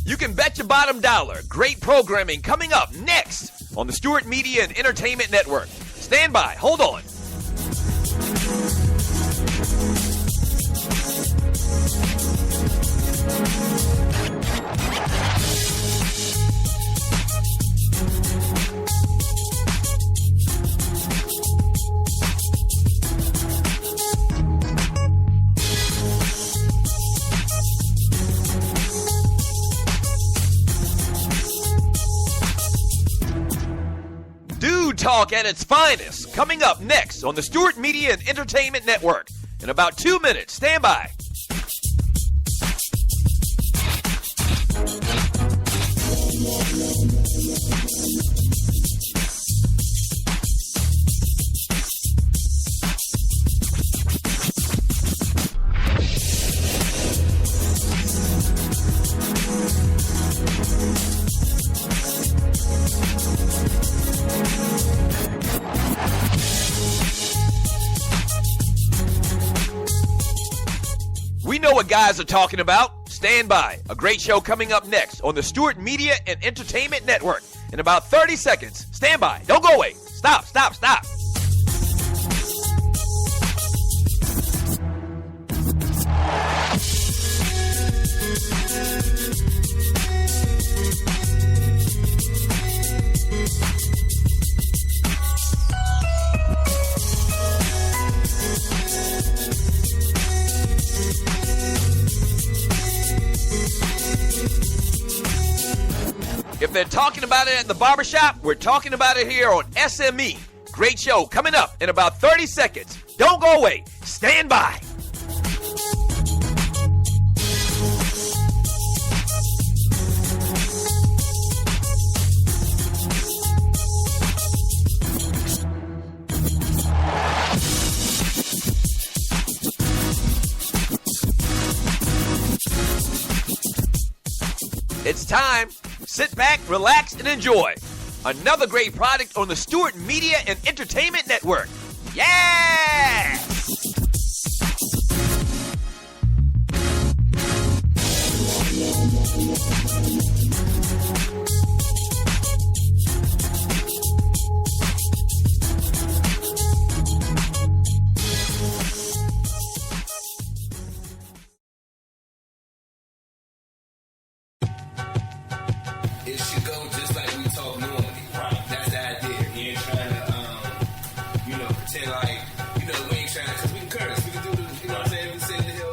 You can bet your bottom dollar. Great programming coming up next on the Stewart Media and Entertainment Network. Stand by. Hold on. Talk at its finest, coming up next on the Stewart Media and Entertainment Network. In about 2 minutes, stand by. We know what guys are talking about. Stand by. A great show coming up next on the Stewart Media and Entertainment Network. In about 30 seconds. Stand by. Don't go away. Stop. If they're talking about it at the barbershop, we're talking about it here on SME. Great show coming up in about 30 seconds. Don't go away. Stand by. It's time. Sit back, relax, and enjoy. Another great product on the Stewart Media and Entertainment Network. Yeah! It should go just like we talk normally. Right. That's the idea. We ain't trying to, pretend like, we ain't trying to, because we can curse. We can do, what I'm saying? We say the hell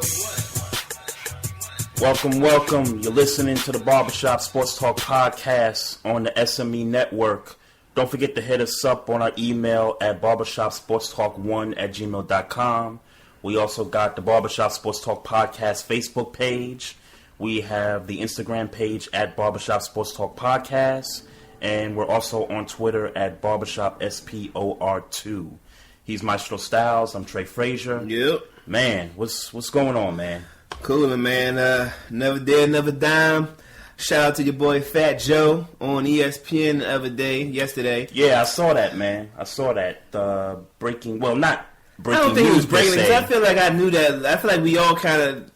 we want. Welcome. You're listening to the Barbershop Sports Talk Podcast on the SME Network. Don't forget to hit us up on our email at barbershopsportstalk1@gmail.com. We also got the Barbershop Sports Talk Podcast Facebook page. We have the Instagram page at Barbershop Sports Talk Podcast. And we're also on Twitter at Barbershop SPOR2. He's Maestro Styles. I'm Trey Fraser. Yep. Man, what's going on, man? Coolin', man. Never Dead, Never Dime. Shout out to your boy Fat Joe on ESPN the other day, yesterday. Yeah, I saw that, man. I saw that. Breaking, well, not breaking I don't think news, it was breaking per se. because I feel like I knew that. I feel like we all kind of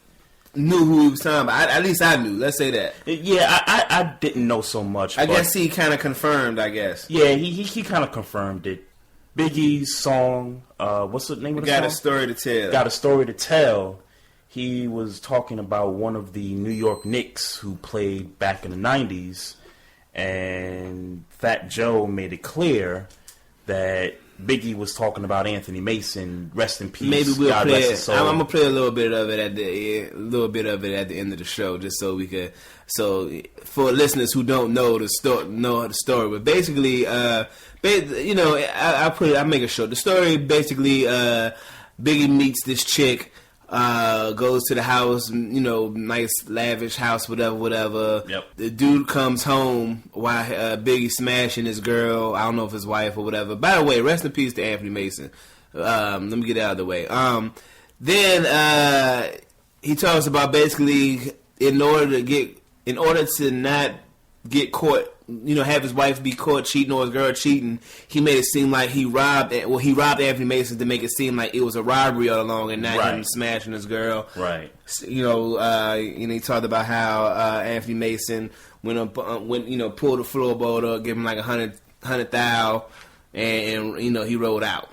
knew who he was talking about. At least I knew. Let's say that. Yeah, I didn't know so much. I guess he kind of confirmed, I guess. Yeah, he kind of confirmed it. Biggie's song, what's the name of the song? Got a Story to Tell. Got a Story to Tell. He was talking about one of the New York Knicks who played back in the 90s, and Fat Joe made it clear that Biggie was talking about Anthony Mason. Rest in peace. Maybe we'll God play rest it. his soul. I'm gonna play a little bit of it at the end of the show, just so we could. So for listeners who don't know the story, but basically, I'll make it short. The story basically, Biggie meets this chick. Goes to the house, nice lavish house, whatever. Yep. The dude comes home while Biggie smashing his girl. I don't know if his wife or whatever. By the way, rest in peace to Anthony Mason. Let me get it out of the way. Then he talks about basically in order to not get caught have his wife be caught cheating or his girl cheating, he made it seem like he robbed Anthony Mason to make it seem like it was a robbery all along and not him smashing his girl. Right. He talked about how Anthony Mason pulled the floorboard up, gave him like $100,000, and he rolled out.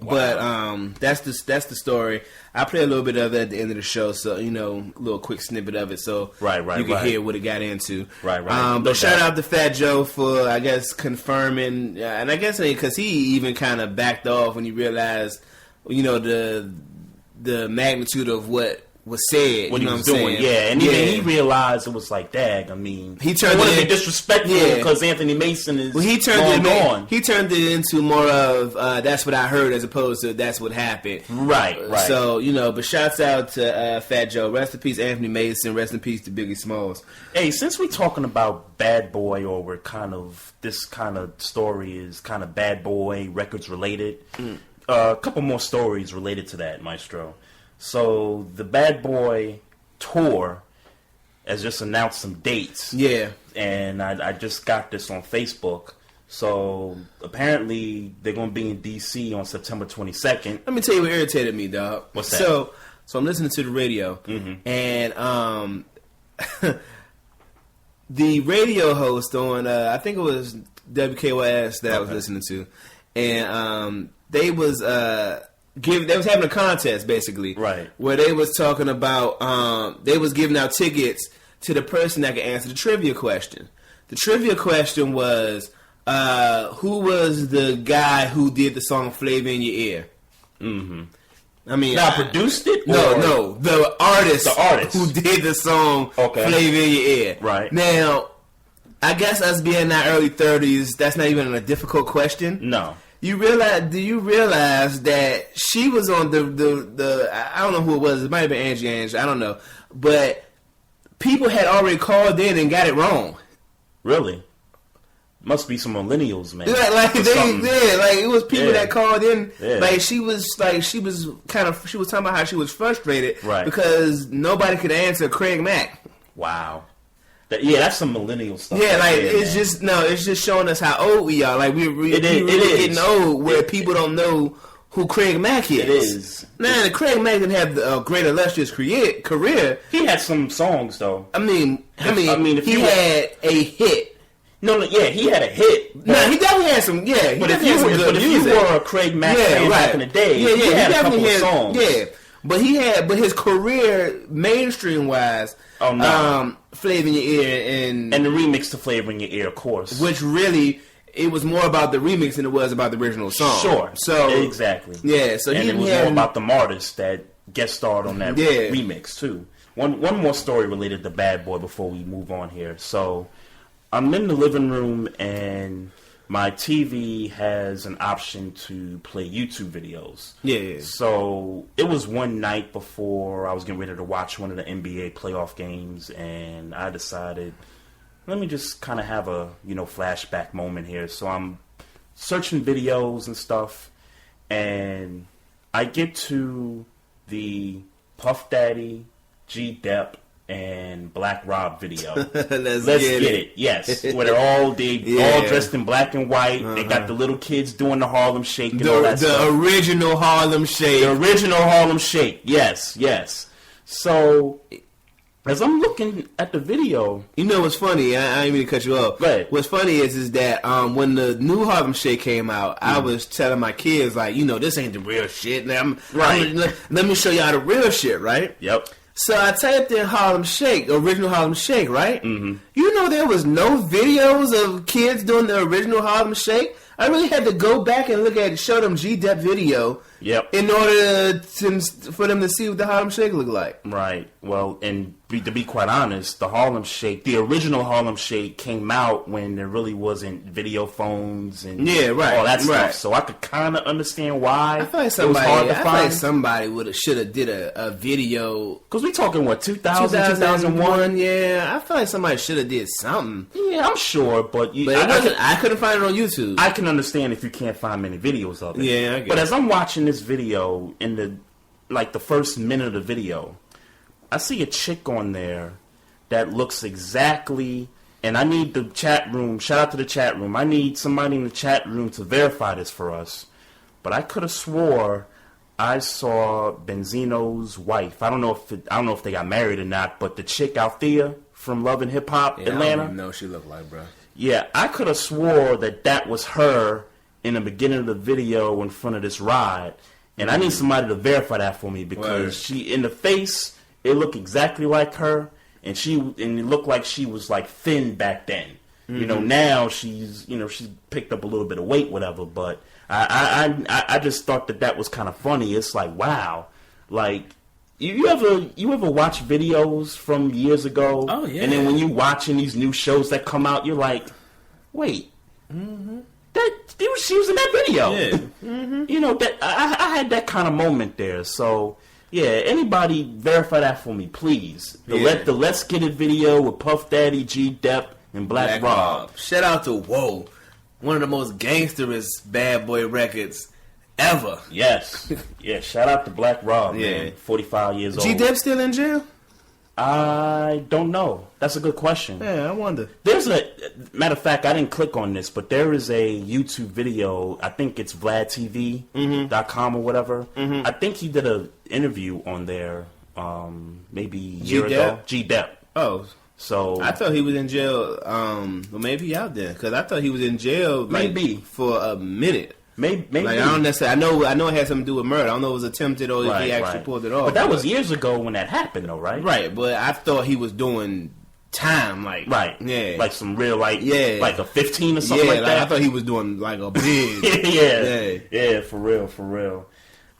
Wow. But that's the story. I play a little bit of it at the end of the show, so a little quick snippet of it, so you can hear what it got into. Right. But shout out to Fat Joe for, I guess, confirming, and I guess because he even kind of backed off when he realized, the magnitude of what was said. What he was doing, and even he realized it was like, dag. I mean, he turned it into disrespectful because Anthony Mason is he turned it into more of that's what I heard as opposed to that's what happened. Right. So but shouts out to Fat Joe. Rest in peace, Anthony Mason. Rest in peace to Biggie Smalls. Hey, since we're talking about Bad Boy, or we're this kind of story is kind of Bad Boy records related. A couple more stories related to that, Maestro. So the Bad Boy tour has just announced some dates. Yeah. And I just got this on Facebook. So apparently they're going to be in D.C. on September 22nd. Let me tell you what irritated me, dog. What's that? So I'm listening to the radio, and the radio host on, I think it was WKYS that I was listening to, and they was having a contest basically, right? Where they was talking about they was giving out tickets to the person that could answer the trivia question. The trivia question was, who was the guy who did the song "Flavor in Your Ear"? Mm-hmm. I mean, now produced it? No, the artist who did the song "Flavor in Your Ear." Right. Now, I guess us being in our early 30s, that's not even a difficult question. No. Do you realize that she was on the I don't know who it was. It might have been Angie. I don't know. But people had already called in and got it wrong. Really? Must be some millennials, man. It was people that called in. Yeah. Like she was talking about how she was frustrated because nobody could answer Craig Mack. Wow. That's some millennial stuff. Yeah, it's just showing us how old we are. Like we're really getting old, where people don't know who Craig Mack is. It is. Now, Craig Mack didn't have a great illustrious career. He had some songs though. I mean, if he had a hit. No, he had a hit. No, he definitely had some. Yeah, but if you were a Craig Mack fan back in the day, he had a couple of songs. Yeah, but his career mainstream wise. Oh no. Flavor in Your Ear and the remix to Flavor in Your Ear, of course. Which really, it was more about the remix than it was about the original song. Sure. So exactly. Yeah. So it was more about the artists that guest starred on that remix too. One more story related to Bad Boy before we move on here. So I'm in the living room and my TV has an option to play YouTube videos. Yeah. So it was one night before I was getting ready to watch one of the NBA playoff games, and I decided, let me just kind of have a flashback moment here. So I'm searching videos and stuff, and I get to the Puff Daddy, G Dep, and Black Rob video. Let's get it. Yes, where they're all dressed in black and white. They got the little kids doing the Harlem Shake and all that stuff. The original Harlem Shake. The original Harlem Shake. Yes. So as I'm looking at the video, what's funny? I didn't mean to cut you off. Right. What's funny is that when the new Harlem Shake came out, I was telling my kids this ain't the real shit. Let me show y'all the real shit. Right. Yep. So I typed in Harlem Shake, original Harlem Shake, right? Mm-hmm. There was no videos of kids doing the original Harlem Shake. I really had to go back and show them G-Dep video. Yep. In order for them to see what the Harlem Shake looked like. Right. Well, and to be quite honest, the Harlem Shake, the original Harlem Shake came out when there really wasn't video phones and all that stuff. So I could kind of understand why it was hard to find. I feel like somebody should have did a video. Because we talking, 2001? Yeah. I feel like somebody should have did something. Yeah, I'm sure, but I couldn't find it on YouTube. I can understand if you can't find many videos of it. Yeah, I guess. But as I'm watching this video, in the first minute of the video, I see a chick on there that looks exactly And I need the chat room. Shout out to the chat room. I need somebody in the chat room to verify this for us. But I could have swore I saw Benzino's wife. I don't know if they got married or not. But the chick Althea from Love and Hip Hop Atlanta. I don't even know what she looked like, bro. Yeah, I could have swore that was her in the beginning of the video in front of this ride. And I need somebody to verify that for me because she in the face, it looked exactly like her. And it looked like she was like thin back then. You know, now she's picked up a little bit of weight, whatever. But I just thought that was kind of funny. It's like, wow, like you ever watch videos from years ago? Oh yeah. And then when you watching these new shows that come out, you're like, wait, she was in that video. Yeah. You know that I had that kind of moment there. So. Yeah, anybody verify that for me, please. The Let's Get It video with Puff Daddy, G-Dep, and Black Rob. Shout out to Whoa, one of the most gangsterous bad boy records ever. Yes. Yeah, shout out to Black Rob, man. 45 years old. G-Dep still in jail? I don't know. That's a good question. Yeah, I wonder. Matter of fact, I didn't click on this, but there is a YouTube video. I think it's VladTV.com or whatever. Mm-hmm. I think he did an interview on there maybe a year ago. G-Dep. Oh. So I thought he was in jail. Well, maybe out there because I thought he was in jail maybe for a minute. Maybe. Like, I don't necessarily. I know it had something to do with murder. I don't know if it was attempted or if he actually pulled it off. But that was years ago when that happened, though, right? Right. But I thought he was doing time, like like some real like a 15 or something like that. I thought he was doing like a big yeah, for real.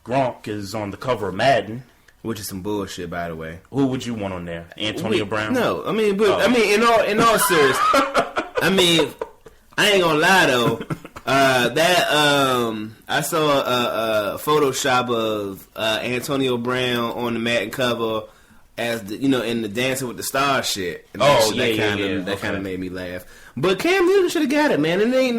Gronk is on the cover of Madden, which is some bullshit, by the way. Who would you want on there? Antonio Brown? No, I mean, in all seriousness, I mean, I ain't gonna lie though. I saw a Photoshop of Antonio Brown on the Madden cover as in the Dancing with the Stars shit. And that kind of made me laugh. But Cam Newton should have got it, man. And there ain't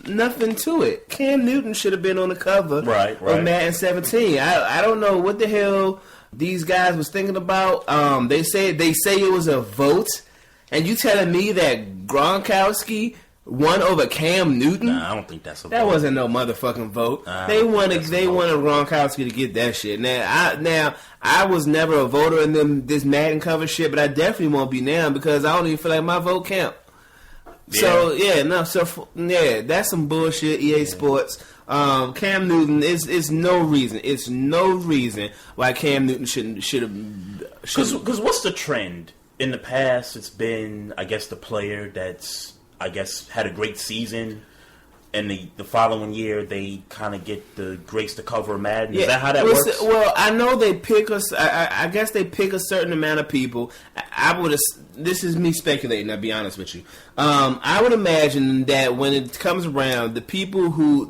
nothing to it. Cam Newton should have been on the cover of Madden 17. I don't know what the hell these guys was thinking about. They say it was a vote, and you telling me that Gronkowski won over Cam Newton? Nah, I don't think that's a vote. That wasn't no motherfucking vote. They wanted Gronkowski to get that shit. Now I was never a voter in this Madden cover shit, but I definitely won't be now because I don't even feel like my vote count. Yeah. That's some bullshit. EA Sports. Cam Newton is no reason. It's no reason why Cam Newton should have. Because what's the trend in the past? It's been, I guess, the player that's had a great season, and the following year they kind of get the grace to cover Madden. Is that how that works? Well, I know they pick us. I guess they pick a certain amount of people. This is me speculating. I'll be honest with you. I would imagine that when it comes around, the people who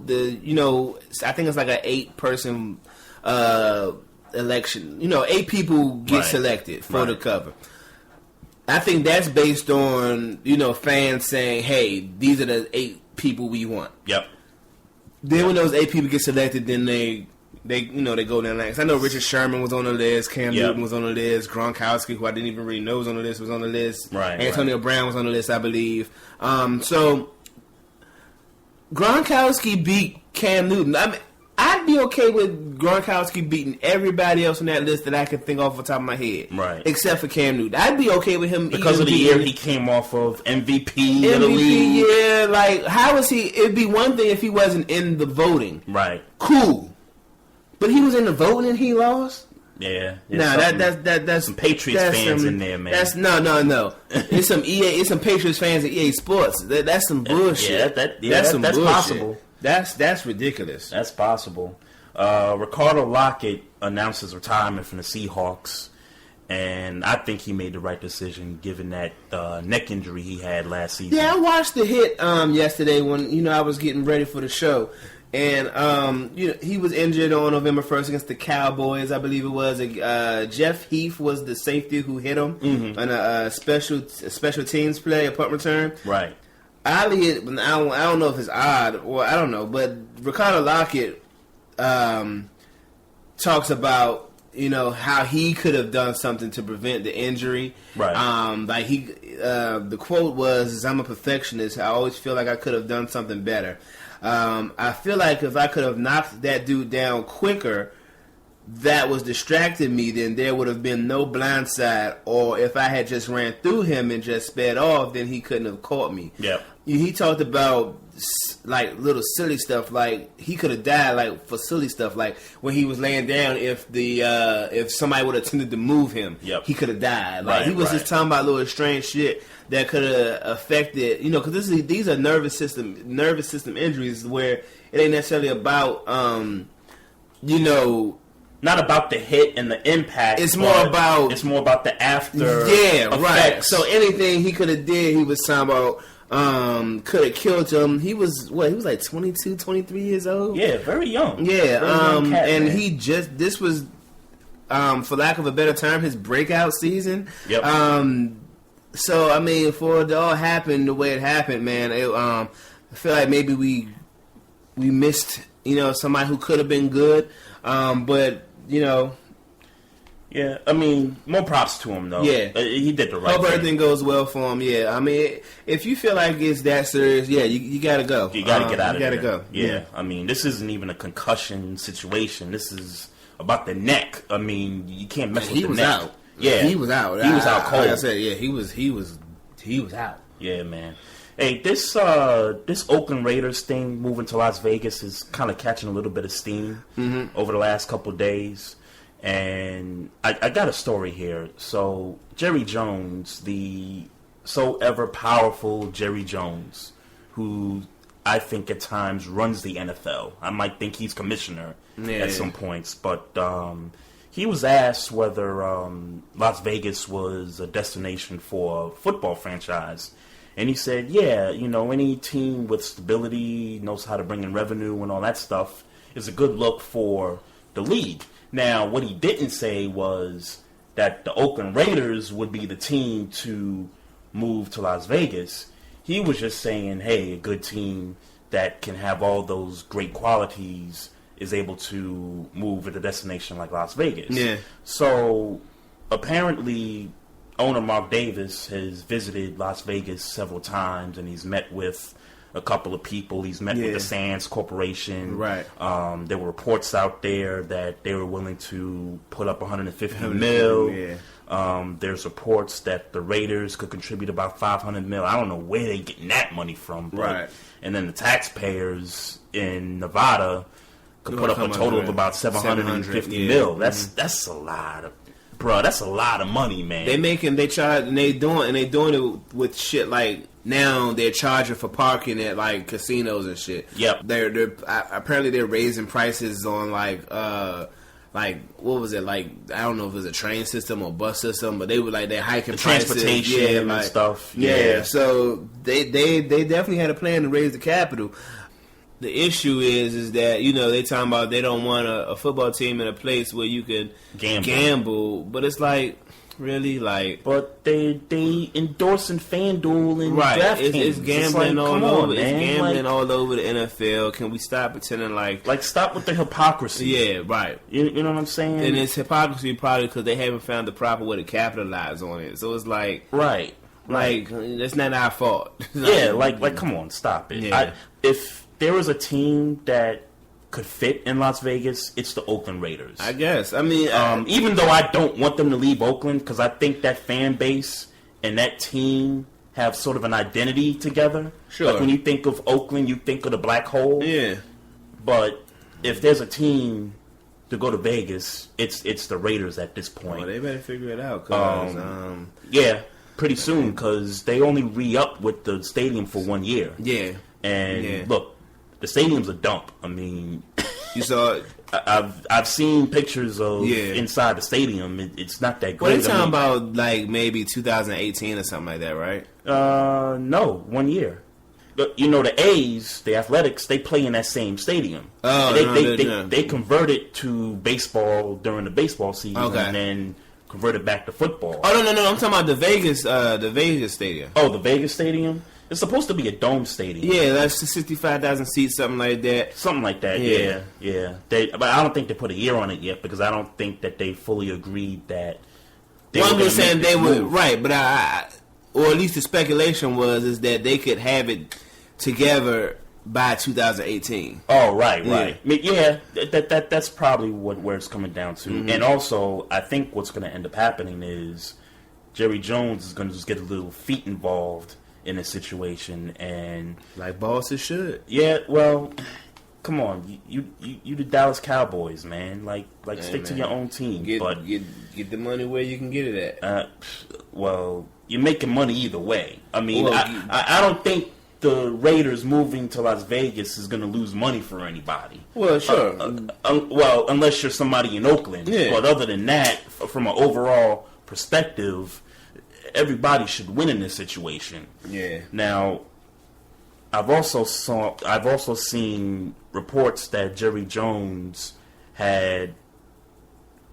I think it's like an 8-person election. 8 people get selected for the cover. I think that's based on, fans saying, hey, these are the 8 people we want. Yep. Then when those 8 people get selected, then they go down next. I know Richard Sherman was on the list, Cam Newton was on the list, Gronkowski, who I didn't even really know was on the list, was on the list. Right. Antonio Brown was on the list, I believe. So Gronkowski beat Cam Newton. I mean, I'd be okay with Gronkowski beating everybody else on that list that I can think off the top of my head. Right. Except for Cam Newton. I'd be okay with him because of the year he came off of MVP of the league. Yeah, like, how is he? It'd be one thing if he wasn't in the voting. Right. Cool. But he was in the voting and he lost? Yeah. Nah, that's some Patriots fans in there, man. That's no. It's some Patriots fans at EA Sports. That's some bullshit. That's bullshit. Possible. That's ridiculous. That's possible. Ricardo Lockett announced his retirement from the Seahawks, and I think he made the right decision given that neck injury he had last season. Yeah, I watched the hit yesterday when I was getting ready for the show, and he was injured on November 1st against the Cowboys, I believe it was. Jeff Heath was the safety who hit him on a special teams play, a punt return. Right. Oddly, I don't know if it's odd or I don't know, but Ricardo Lockett talks about how he could have done something to prevent the injury. Right. The quote was, "I'm a perfectionist. I always feel like I could have done something better. I feel like if I could have knocked that dude down quicker, that was distracting me, then there would have been no blindside. Or if I had just ran through him and just sped off, then he couldn't have caught me." Yep. He talked about like little silly stuff, like he could have died like for silly stuff, like when he was laying down. If somebody would have attempted to move him, he could have died. Like he was just talking about little strange shit that could have affected, because these are nervous system injuries where it ain't necessarily about not about the hit and the impact. It's more about the after. Yeah, effects. Right. So anything he could have did, he was talking about. Could have killed him. He was like 22, 23 years old. Yeah, very young. Yeah, very young cat, and man. this was, for lack of a better term, his breakout season. Yep. So I mean, for it to all happen the way it happened, man, I feel like maybe we missed, somebody who could have been good, but Yeah, I mean, more props to him, though. Yeah. He did the right Hope thing. everything goes well for him, yeah. I mean, if you feel like it's that serious, yeah, you got to go. You got to get out of there. You got to go. Yeah, I mean, this isn't even a concussion situation. This is about the neck. I mean, you can't mess with the neck. He was out. Yeah. He was out. He was out cold. Like I said, yeah, he was out. Yeah, man. Hey, this Oakland Raiders thing moving to Las Vegas is kind of catching a little bit of steam over the last couple of days. And I got a story here. So Jerry Jones, the so ever powerful Jerry Jones, who I think at times runs the NFL. I might think he's commissioner at some points, but he was asked whether Las Vegas was a destination for a football franchise. And he said, yeah, any team with stability, knows how to bring in revenue and all that stuff is a good look for the league. Now, what he didn't say was that the Oakland Raiders would be the team to move to Las Vegas. He was just saying, hey, a good team that can have all those great qualities is able to move at a destination like Las Vegas. Yeah. So, apparently, owner Mark Davis has visited Las Vegas several times, and he's met with a couple of people. He's met with the Sands Corporation. Right. There were reports out there that they were willing to put up $150 million. Yeah. There's reports that the Raiders could contribute about $500 million. I don't know where they're getting that money from. But, right. And then the taxpayers in Nevada could put up a total of about $750 million. That's a lot of. Bro, that's a lot of money, man. They charge, and they doing it with shit like now they're charging for parking at like casinos and shit. Yep. They're apparently they're raising prices on like what was it, like I don't know if it was a train system or bus system, but they're hiking prices, transportation and stuff. Yeah. So they definitely had a plan to raise the capital. The issue is that, they talking about they don't want a football team in a place where you could gamble. But it's like, really? Like, but they endorsing FanDuel and DraftKings. It's gambling all over. It's gambling all over the NFL. Can we stop pretending like stop with the hypocrisy? Yeah, right. You know what I'm saying? And it's hypocrisy probably because they haven't found the proper way to capitalize on it. So it's like, right. Like, that's not our fault. Yeah, like come on, stop it. Yeah. If there was a team that could fit in Las Vegas, it's the Oakland Raiders. I guess. I mean, even though I don't want them to leave Oakland, because I think that fan base and that team have sort of an identity together. Sure. Like when you think of Oakland, you think of the black hole. Yeah. But if there's a team to go to Vegas, it's the Raiders at this point. Well, they better figure it out. Cause, yeah, pretty soon, because they only re-up with the stadium for 1 year. Yeah. And look, the stadium's a dump. I mean, you saw it. I've seen pictures of inside the stadium. It's not that great. Well, they're talking about like maybe 2018 or something like that, right? No, 1 year. But, the A's, the Athletics, they play in that same stadium. Oh, they converted to baseball during the baseball season, and then converted back to football. Oh no! I'm talking about the Vegas stadium. Oh, the Vegas stadium. It's supposed to be a dome stadium. Yeah, that's 65,000 seats, something like that. Something like that. Yeah. But I don't think they put a year on it yet because I don't think that they fully agreed that. I'm just saying they would right, but or at least the speculation is that they could have it together by 2018. Oh, right. I mean, that's probably where it's coming down to. Mm-hmm. And also, I think what's going to end up happening is Jerry Jones is going to just get a little feet involved in a situation, and like bosses should. Yeah, well, come on, you the Dallas Cowboys, man. Like stick to your own team. Get the money where you can get it at. Well, you're making money either way. I mean, I don't think the Raiders moving to Las Vegas is going to lose money for anybody. Well, sure. Well, unless you're somebody in Oakland. Yeah. But other than that, from an overall perspective, everybody should win in this situation. Yeah. Now, I've also seen reports that Jerry Jones had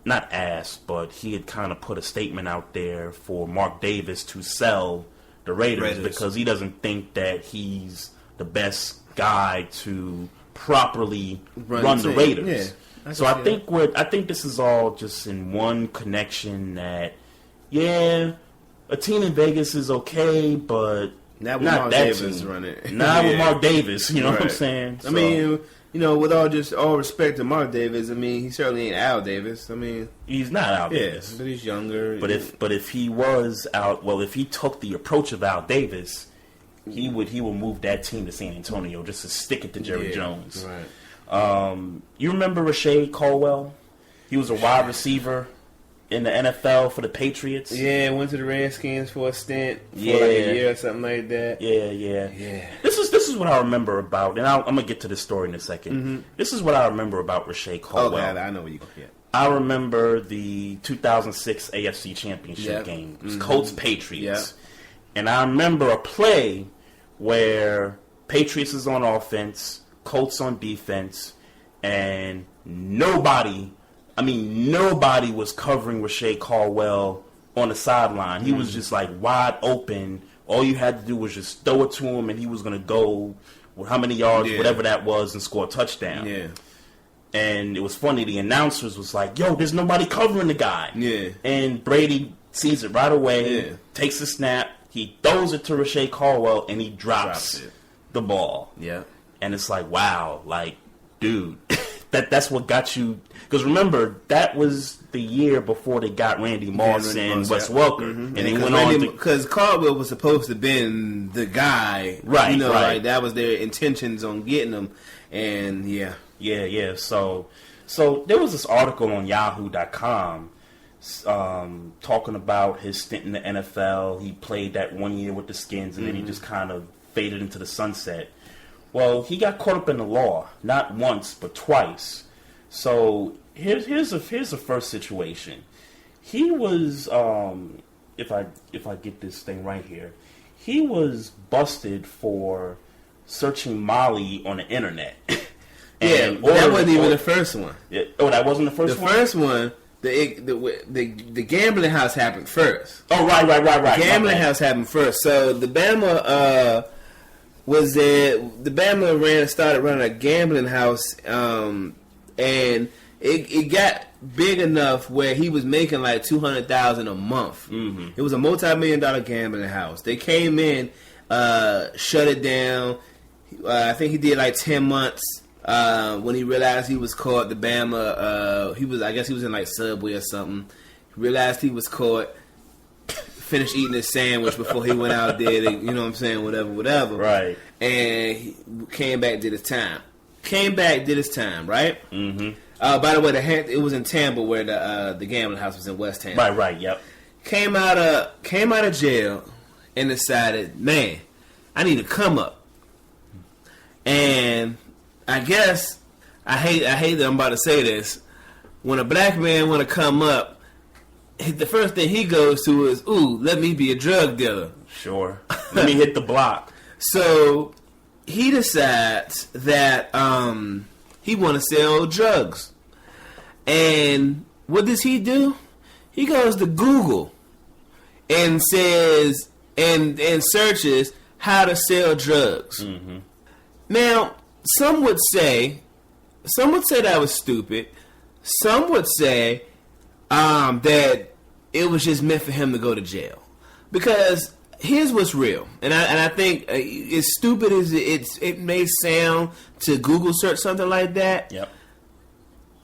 not asked, but he had kind of put a statement out there for Mark Davis to sell the Raiders because he doesn't think that he's the best guy to properly run the Raiders. Yeah, so I think this is all just in one connection that a team in Vegas is okay, but not with Mark Davis running it. Not with Mark Davis, you know what I'm saying? So. I mean, with all respect to Mark Davis, I mean, he certainly ain't Al Davis. I mean, he's not Al Davis, but he's younger. But if he was if he took the approach of Al Davis, he would move that team to San Antonio just to stick it to Jerry Jones. Right. You remember Rashae Caldwell? He was a wide receiver in the NFL for the Patriots. Yeah, went to the Redskins for a stint for like a year or something like that. Yeah. This is what I remember about, and I'm gonna get to this story in a second. Mm-hmm. This is what I remember about Rashae Caldwell. Oh, I know where you go. Yeah. I remember the 2006 AFC Championship game. It was Colts Patriots, and I remember a play where Patriots is on offense, Colts on defense, and nobody was covering Rashae Caldwell on the sideline. He was just like wide open. All you had to do was just throw it to him, and he was going to go with how many yards, whatever that was, and score a touchdown. Yeah. And it was funny. The announcers was like, "Yo, there's nobody covering the guy." Yeah. And Brady sees it right away, takes the snap, he throws it to Rashae Caldwell, and he drops the ball. Yeah. And it's like, wow, like, dude, that's what got you. Because remember, that was the year before they got Randy Moss and Wes Welker. Mm-hmm. And they went on because Caldwell was supposed to have been the guy. Right, like that was their intentions on getting him. And, Yeah. So there was this article on Yahoo.com talking about his stint in the NFL. He played that 1 year with the Skins, and then he just kind of faded into the sunset. Well, he got caught up in the law, not once, but twice. So here's the first situation. He was, if I get this thing right here, he was busted for searching Molly on the internet. That wasn't even the first one. That wasn't the first one? The first one, the gambling house happened first. Oh, right. The gambling house happened first. So the Bama was there. The Bama started running a gambling house, and it got big enough where he was making like $200,000 a month. Mm-hmm. It was a multi-million-dollar gambling house. They came in, shut it down. I think he did like 10 months. When he realized he was caught, the Bama, I guess he was in like Subway or something. He realized he was caught, finished eating his sandwich before he went out there to, you know what I'm saying, whatever. Right. And he came back, did his time. Right? Mm-hmm. By the way, it was in Tampa where the gambling house was in West Tampa. Right, yep. Came out of jail and decided, man, I need to come up. And I guess I hate that I'm about to say this. When a black man want to come up, the first thing he goes to is, "Ooh, let me be a drug dealer." Sure. Let me hit the block. So he decides that he want to sell drugs, and what does he do? He goes to Google and says and searches how to sell drugs. Mm-hmm. Now, some would say that was stupid. Some would say that it was just meant for him to go to jail. Because here's what's real, and I think as stupid as it may sound to Google search something like that. Yep.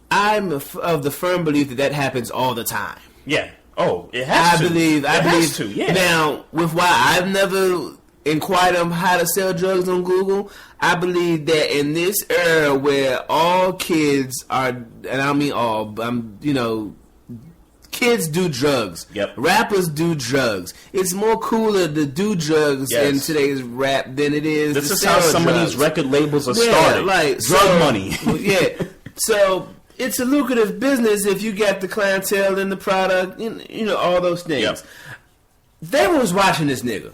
I'm of the firm belief that happens all the time. Yeah. Oh, it has to. I believe to. Yeah. Now, with why I've never inquired on how to sell drugs on Google, I believe that in this era where all kids are, and I mean all, kids do drugs. Yep. Rappers do drugs. It's more cooler to do drugs in today's rap than it is This to is sell how some drugs. of these record labels are started. Like, drug money. Yeah. So it's a lucrative business if you got the clientele and the product, all those things. Yep. They was watching this nigga.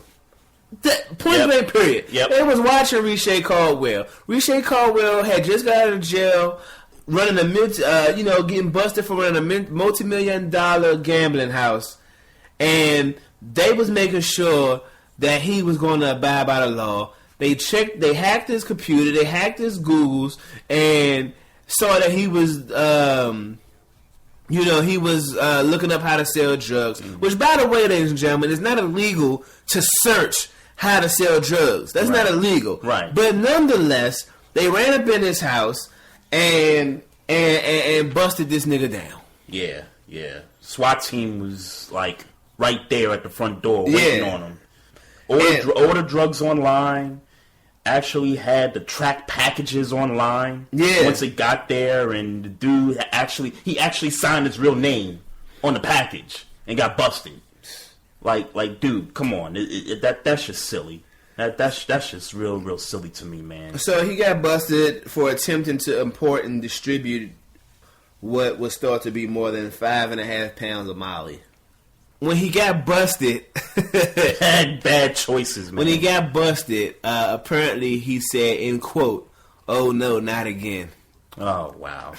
Point blank, period. Yep. They was watching Riche Caldwell. Riche Caldwell had just got out of jail, running getting busted for running a multi-million-dollar gambling house, and they was making sure that he was going to abide by the law. They hacked his computer, they hacked his Googles, and saw that he was, looking up how to sell drugs. Mm-hmm. Which, by the way, ladies and gentlemen, is not illegal to search how to sell drugs. That's not illegal. Right. But nonetheless, they ran up in his house and busted this nigga down. Yeah, yeah. SWAT team was like right there at the front door waiting on him. Order drugs online. Actually had the track packages online. Yeah. Once it got there, and the dude actually signed his real name on the package and got busted. Like, dude, come on, that's just silly. That's just real silly to me, man. So he got busted for attempting to import and distribute what was thought to be more than 5.5 pounds of Molly. When he got busted, bad choices, man. When he got busted, apparently he said, in quote, "Oh no, not again." Oh wow,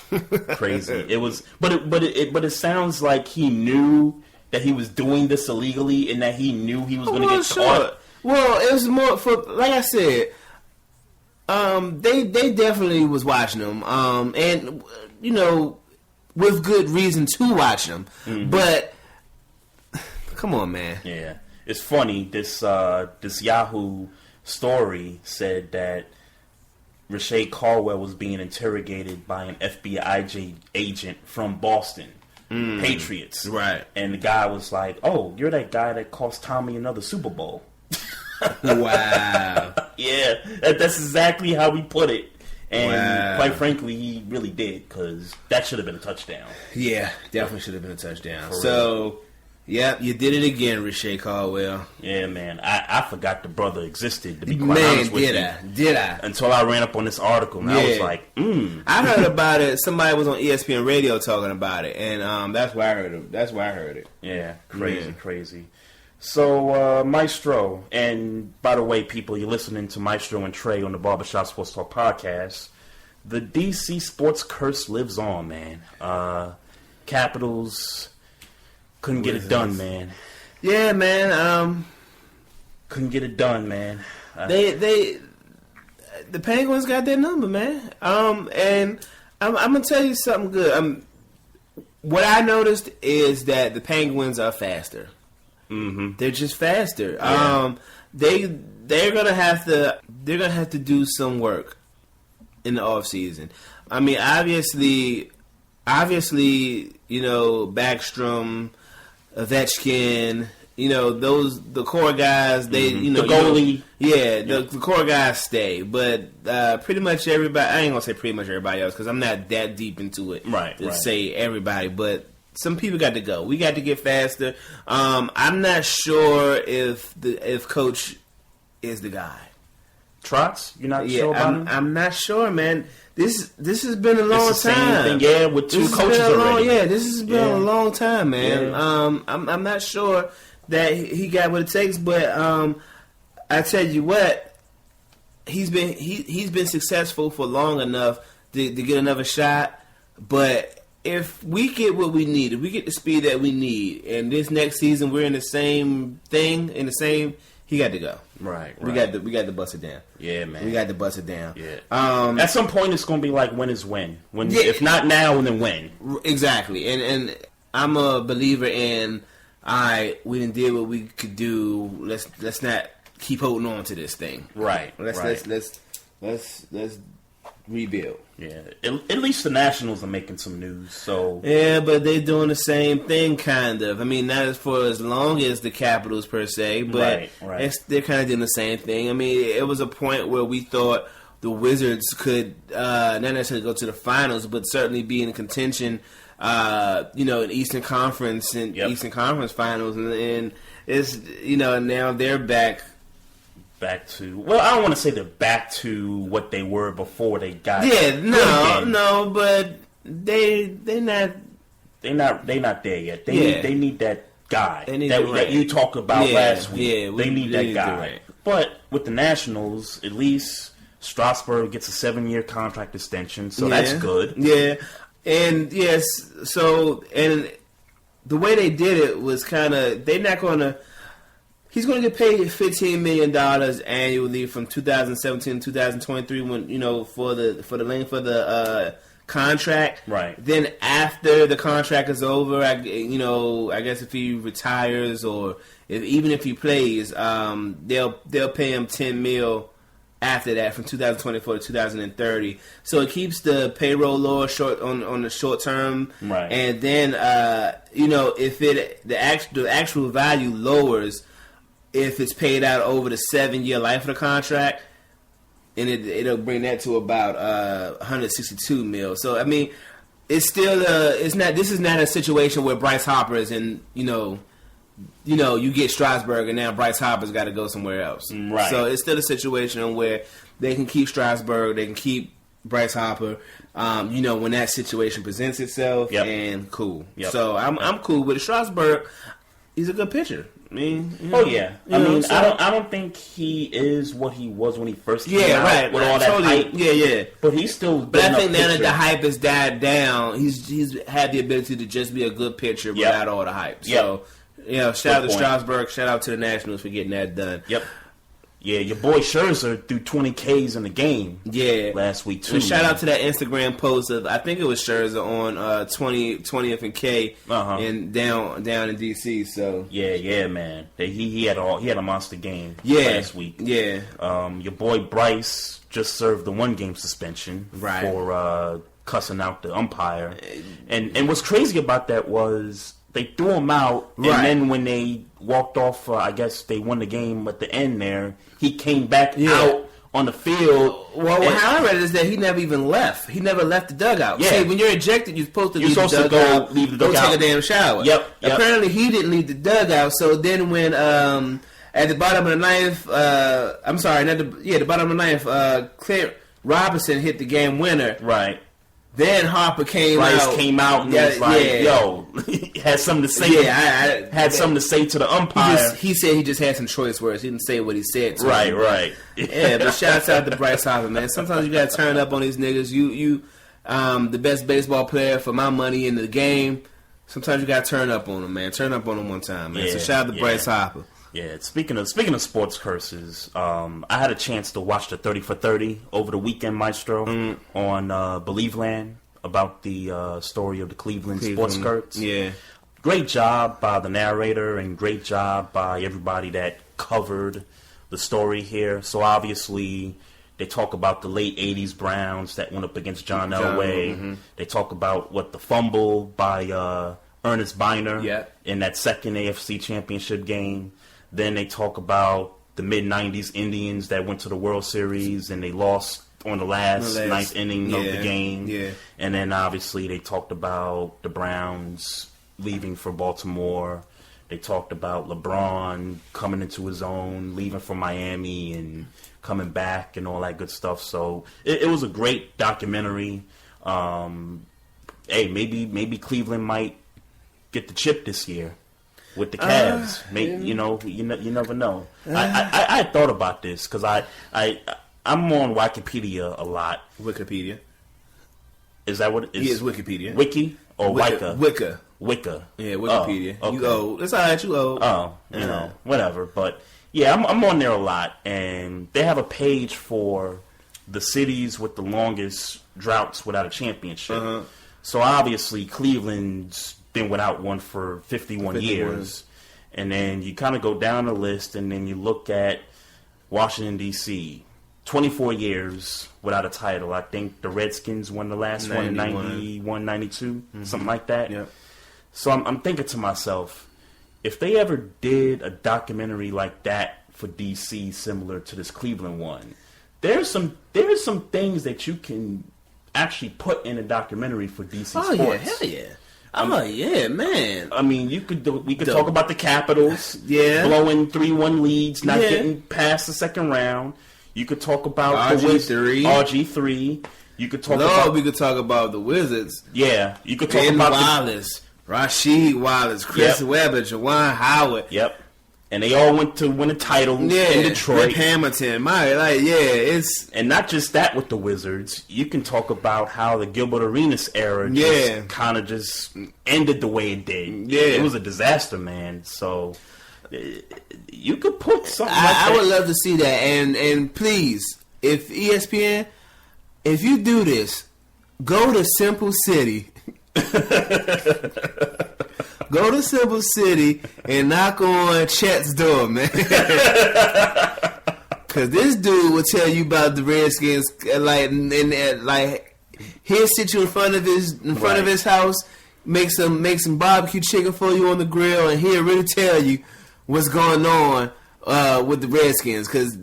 crazy! It was, but it sounds like he knew that he was doing this illegally, and that he knew he was going to get caught. Well, it was more for, like I said, they definitely was watching him, and with good reason to watch him, but. Come on, man. Yeah, it's funny. This Yahoo story said that Riche Caldwell was being interrogated by an FBI agent from Boston, Patriots. Right. And the guy was like, "Oh, you're that guy that cost Tommy another Super Bowl." Wow. Yeah, that's exactly how we put it. And quite frankly, he really did, because that should have been a touchdown. Yeah, definitely should have been a touchdown. So. Yep, you did it again, Riche Caldwell. Yeah, man. I forgot the brother existed, to be quite honest with you. Did I? Until I ran up on this article, and I was like, I heard about it. Somebody was on ESPN Radio talking about it, and that's why I heard it. That's why I heard it. Yeah, crazy. So, Maestro, and by the way, people, you're listening to Maestro and Trey on the Barbershop Sports Talk podcast. The DC sports curse lives on, man. Capitals... couldn't get it done, man. Yeah, man. Couldn't get it done, man. The Penguins got their number, man. And I'm gonna tell you something good. What I noticed is that the Penguins are faster. Mm-hmm. They're just faster. Yeah. They're gonna have to do some work in the off season. I mean, obviously, Backstrom, Ovechkin, the core guys, the goalie. The core guys stay. But pretty much everybody, I ain't going to say pretty much everybody else because I'm not that deep into it to say everybody. But some people got to go. We got to get faster. I'm not sure if Coach is the guy. Trotz? You're not sure about him? I'm not sure, man. This has been a long time. Same thing, with two coaches already. This has been a long time, man. Yeah. I'm not sure that he got what it takes, but I tell you what, he's been successful for long enough to get another shot. But if we get what we need, if we get the speed that we need, and this next season we're in the same thing, he got to go. Right. We got to bust it down. Yeah, man. We got to bust it down. Yeah. At some point, it's going to be like, when is when? If not now, then when? Exactly. And I'm a believer in, we done did what we could do. Let's not keep holding on to this thing. Right. Let's rebuild. Yeah. At least the Nationals are making some news. So yeah, but they're doing the same thing, kind of. I mean, not as for as long as the Capitals per se, but they're kind of doing the same thing. I mean, it was a point where we thought the Wizards could not necessarily go to the finals, but certainly be in contention. In Eastern Conference and Eastern Conference Finals, and it's now they're back to, well, I don't want to say they're back to what they were before they got. Yeah, no, but they're not there yet. They need that guy that you talked about last week. Yeah, they need that guy. But with the Nationals, at least Strasburg gets a 7-year contract extension, so that's good. Yeah. And yes, and the way they did it was kind of, he's going to get paid $15 million annually from 2017 to 2023 when, for the length of the contract. Right. Then after the contract is over, I guess if he retires or even if he plays, they'll pay him $10 million after that, from 2024 to 2030, so it keeps the payroll lower on the short term, right? And then if the actual value lowers if it's paid out over the 7-year life of the contract, and it'll bring that to about $162 million. So I mean, it's still this is not a situation where Bryce Harper is in you get Strasburg and now Bryce Harper's got to go somewhere else. Right. So it's still a situation where they can keep Strasburg, they can keep Bryce Harper, when that situation presents itself, and cool. Yep. So I'm cool with it. Strasburg, he's a good pitcher. I mean, I don't think he is what he was when he first came out. Right, with all that hype. Yeah. But he's still. But I think now that the hype has died down, he's had the ability to just be a good pitcher without all the hype. So. Shout out to Strasburg. Shout out to the Nationals for getting that done. Yep. Yeah, your boy Scherzer threw 20 Ks in the game. Last week too. And shout out to that Instagram post of, I think it was Scherzer on 20th and K and down in DC. So yeah, man. He had a monster game last week. Yeah. Your boy Bryce just served the 1-game suspension for cussing out the umpire. And what's crazy about that was, they threw him out, and then when they walked off, I guess they won the game at the end there, he came back out on the field. Well, how I read it is that he never even left. He never left the dugout. Yeah. See, when you're ejected, you're supposed to leave the dugout. Go take a damn shower. Yep. Apparently, he didn't leave the dugout, so then when, at the bottom of the ninth, the bottom of the ninth, Clint Robinson hit the game winner. Right. Then Harper came out and was like, yo, had something to say. Had something to say to the umpire. He said he just had some choice words. He didn't say what he said to him. Right. Yeah, but shouts out to Bryce Harper, man. Sometimes you gotta turn up on these niggas. You the best baseball player for my money in the game. Sometimes you gotta turn up on them, man. Turn up on them one time, man. So shout out to Bryce Harper. Yeah, speaking of sports curses, I had a chance to watch the 30 for 30 over the weekend, Maestro, on Believe Land, about the story of the Cleveland sports curse. Yeah. Great job by the narrator and great job by everybody that covered the story here. So obviously, they talk about the late 80s Browns that went up against John Elway. Mm-hmm. They talk about the fumble by Ernest Biner in that second AFC championship game. Then they talk about the mid-90s Indians that went to the World Series and they lost on the last ninth inning of the game. Yeah. And then obviously they talked about the Browns leaving for Baltimore. They talked about LeBron coming into his own, leaving for Miami and coming back and all that good stuff. So it was a great documentary. Hey, maybe Cleveland might get the chip this year with the Cavs. You never know. I had thought about this because I'm on Wikipedia a lot. Wikipedia. Is that what it is? He is Wikipedia. Wiki? Or Wicca. Wicca. Yeah, Wikipedia. Oh, okay. You old. That's all right, you old. Oh, you know, whatever. But, yeah, I'm on there a lot. And they have a page for the cities with the longest droughts without a championship. Uh-huh. So, obviously, Cleveland's been without one for 51 years. And then you kind of go down the list, and then you look at Washington, D.C., 24 years without a title. I think the Redskins won the last one in 91, 92, something like that. Yep. So I'm thinking to myself, if they ever did a documentary like that for DC, similar to this Cleveland one, there's some things that you can actually put in a documentary for DC sports. Yeah, hell yeah. Yeah, man. I mean, we could talk about the Capitals, blowing 3-1 leads, not getting past the second round. You could talk about RG3. You could talk we could talk about the Wizards. Yeah, you could talk about Wallace, Rasheed Wallace, Chris Webber, Juwan Howard. Yep. And they all went to win a title in Detroit. Rip Hamilton. It's... And not just that with the Wizards. You can talk about how the Gilbert Arenas era just kind of just ended the way it did. Yeah. It was a disaster, man. So... you could put something like that. I would love to see that. And please, if ESPN, if you do this, go to Simple City. Go to Simple City and knock on Chet's door, man. Because this dude will tell you about the Redskins, he'll sit you in front of his house, make some barbecue chicken for you on the grill, and he'll really tell you what's going on with the Redskins, because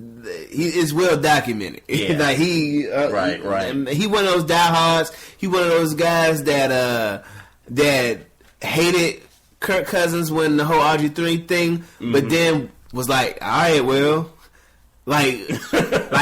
he is well documented. Yeah. He one of those diehards. He one of those guys that hated Kirk Cousins when the whole RG3 thing, but then was like, all right, well, like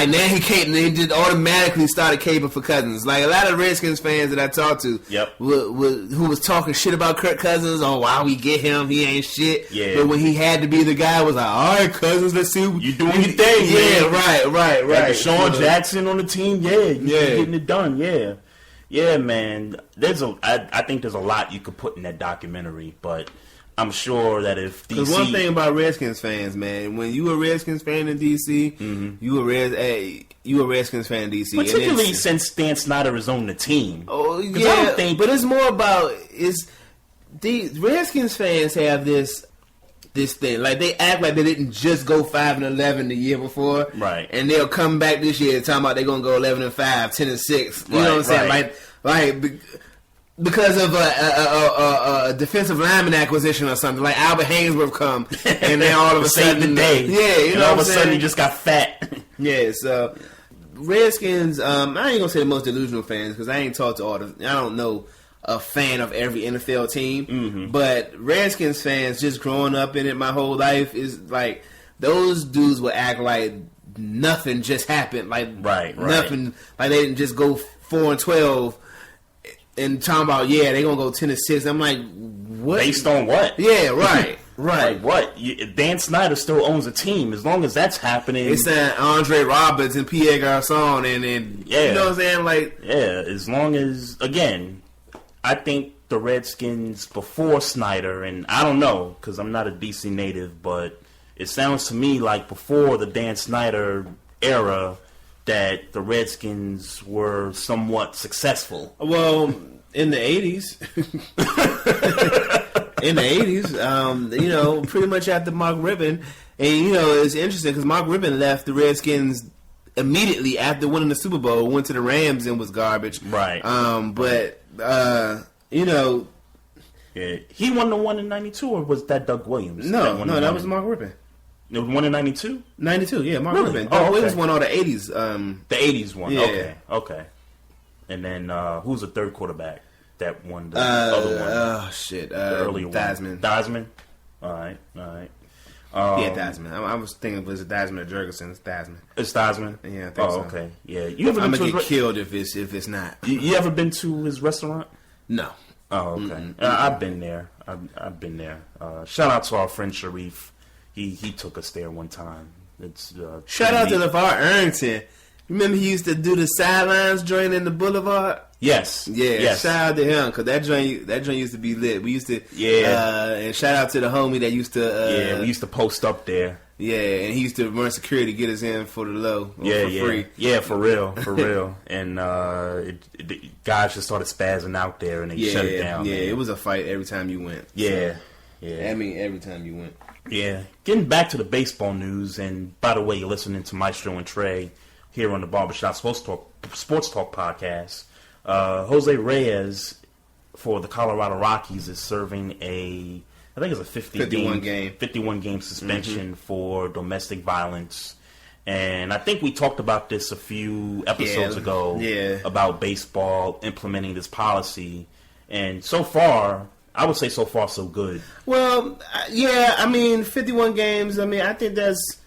now he can't. They just automatically started caping for Cousins. Like a lot of Redskins fans that I talked to, who was talking shit about Kirk Cousins. Oh, why we get him? He ain't shit. Yeah. But when he had to be the guy, was like, all right, Cousins, let's see you doing your thing. Yeah, man. right. Like Deshaun Jackson on the team. Yeah, getting it done. Yeah, man. I think there's a lot you could put in that documentary, but I'm sure that if DC... Because one thing about Redskins fans, man, when you a Redskins fan in DC, you a Redskins fan in DC. Particularly since Dan Snyder is on the team. Oh, yeah, but it's more about... the Redskins fans have this thing. Like, they act like they didn't just go 5-11 the year before. Right. And they'll come back this year talking about they're going to go 11-5, 10-6. You know what I'm saying? Like because of a defensive lineman acquisition or something, like Albert Hainsworth come, and then all of a sudden, all of a sudden he just got fat. Yeah, so Redskins. I ain't gonna say the most delusional fans because I ain't talked to all the. I don't know a fan of every NFL team, but Redskins fans just growing up in it my whole life is like those dudes will act like nothing just happened, like nothing, like they didn't just go 4-12. And talking about, they're going to go 10-6. I'm like, what? Based on what? Yeah, right. Like what? Dan Snyder still owns a team. As long as that's happening. It's that Andre Roberts and Pierre Garçon and you know what I'm saying? Like, as long as, again, I think the Redskins before Snyder, and I don't know because I'm not a DC native, but it sounds to me like before the Dan Snyder era, that the Redskins were somewhat successful. Well, in the 80s. Pretty much after Mark Rippon. And, it's interesting because Mark Rippon left the Redskins immediately after winning the Super Bowl, went to the Rams and was garbage. Right. Yeah. He won the one in 92, or was that Doug Williams? No, that was Mark Rippon. It was one in 92? 92, yeah, Mark Rippon. Doug Williams won all the 80s. The 80s one, yeah. Okay. And then, who's the third quarterback that won the other one? Oh, shit. The earlier one. Theismann? All right. Theismann. I was thinking, was it Theismann or Jurgensen? It's Theismann. It's Theismann? Yeah, I think so. Okay. Yeah. I'm going to get killed if it's not. You ever been to his restaurant? No. Oh, okay. I've been there. I've been there. Shout out to our friend Sharif. He took us there one time. It's shout out to LeVar Arrington. Remember he used to do the sidelines joint in the Boulevard? Yes. Yeah. Yes. Shout out to him because that joint used to be lit. We used to. Yeah. And shout out to the homie that used to. We used to post up there. Yeah, and he used to run security to get us in for the low. For free. Yeah, for real. And guys just started spazzing out there, and they shut it down. Yeah, man. it was a fight every time you went. Yeah. I mean, every time you went. Yeah. Getting back to the baseball news, and by the way, you're listening to Maestro and Trey here on the Barbershop Sports Talk podcast. Jose Reyes for the Colorado Rockies is serving I think it's a 51 game suspension for domestic violence. And I think we talked about this a few episodes ago about baseball implementing this policy. And so far, I would say so far so good. Well, yeah, I mean, 51 games, I mean, I think that's,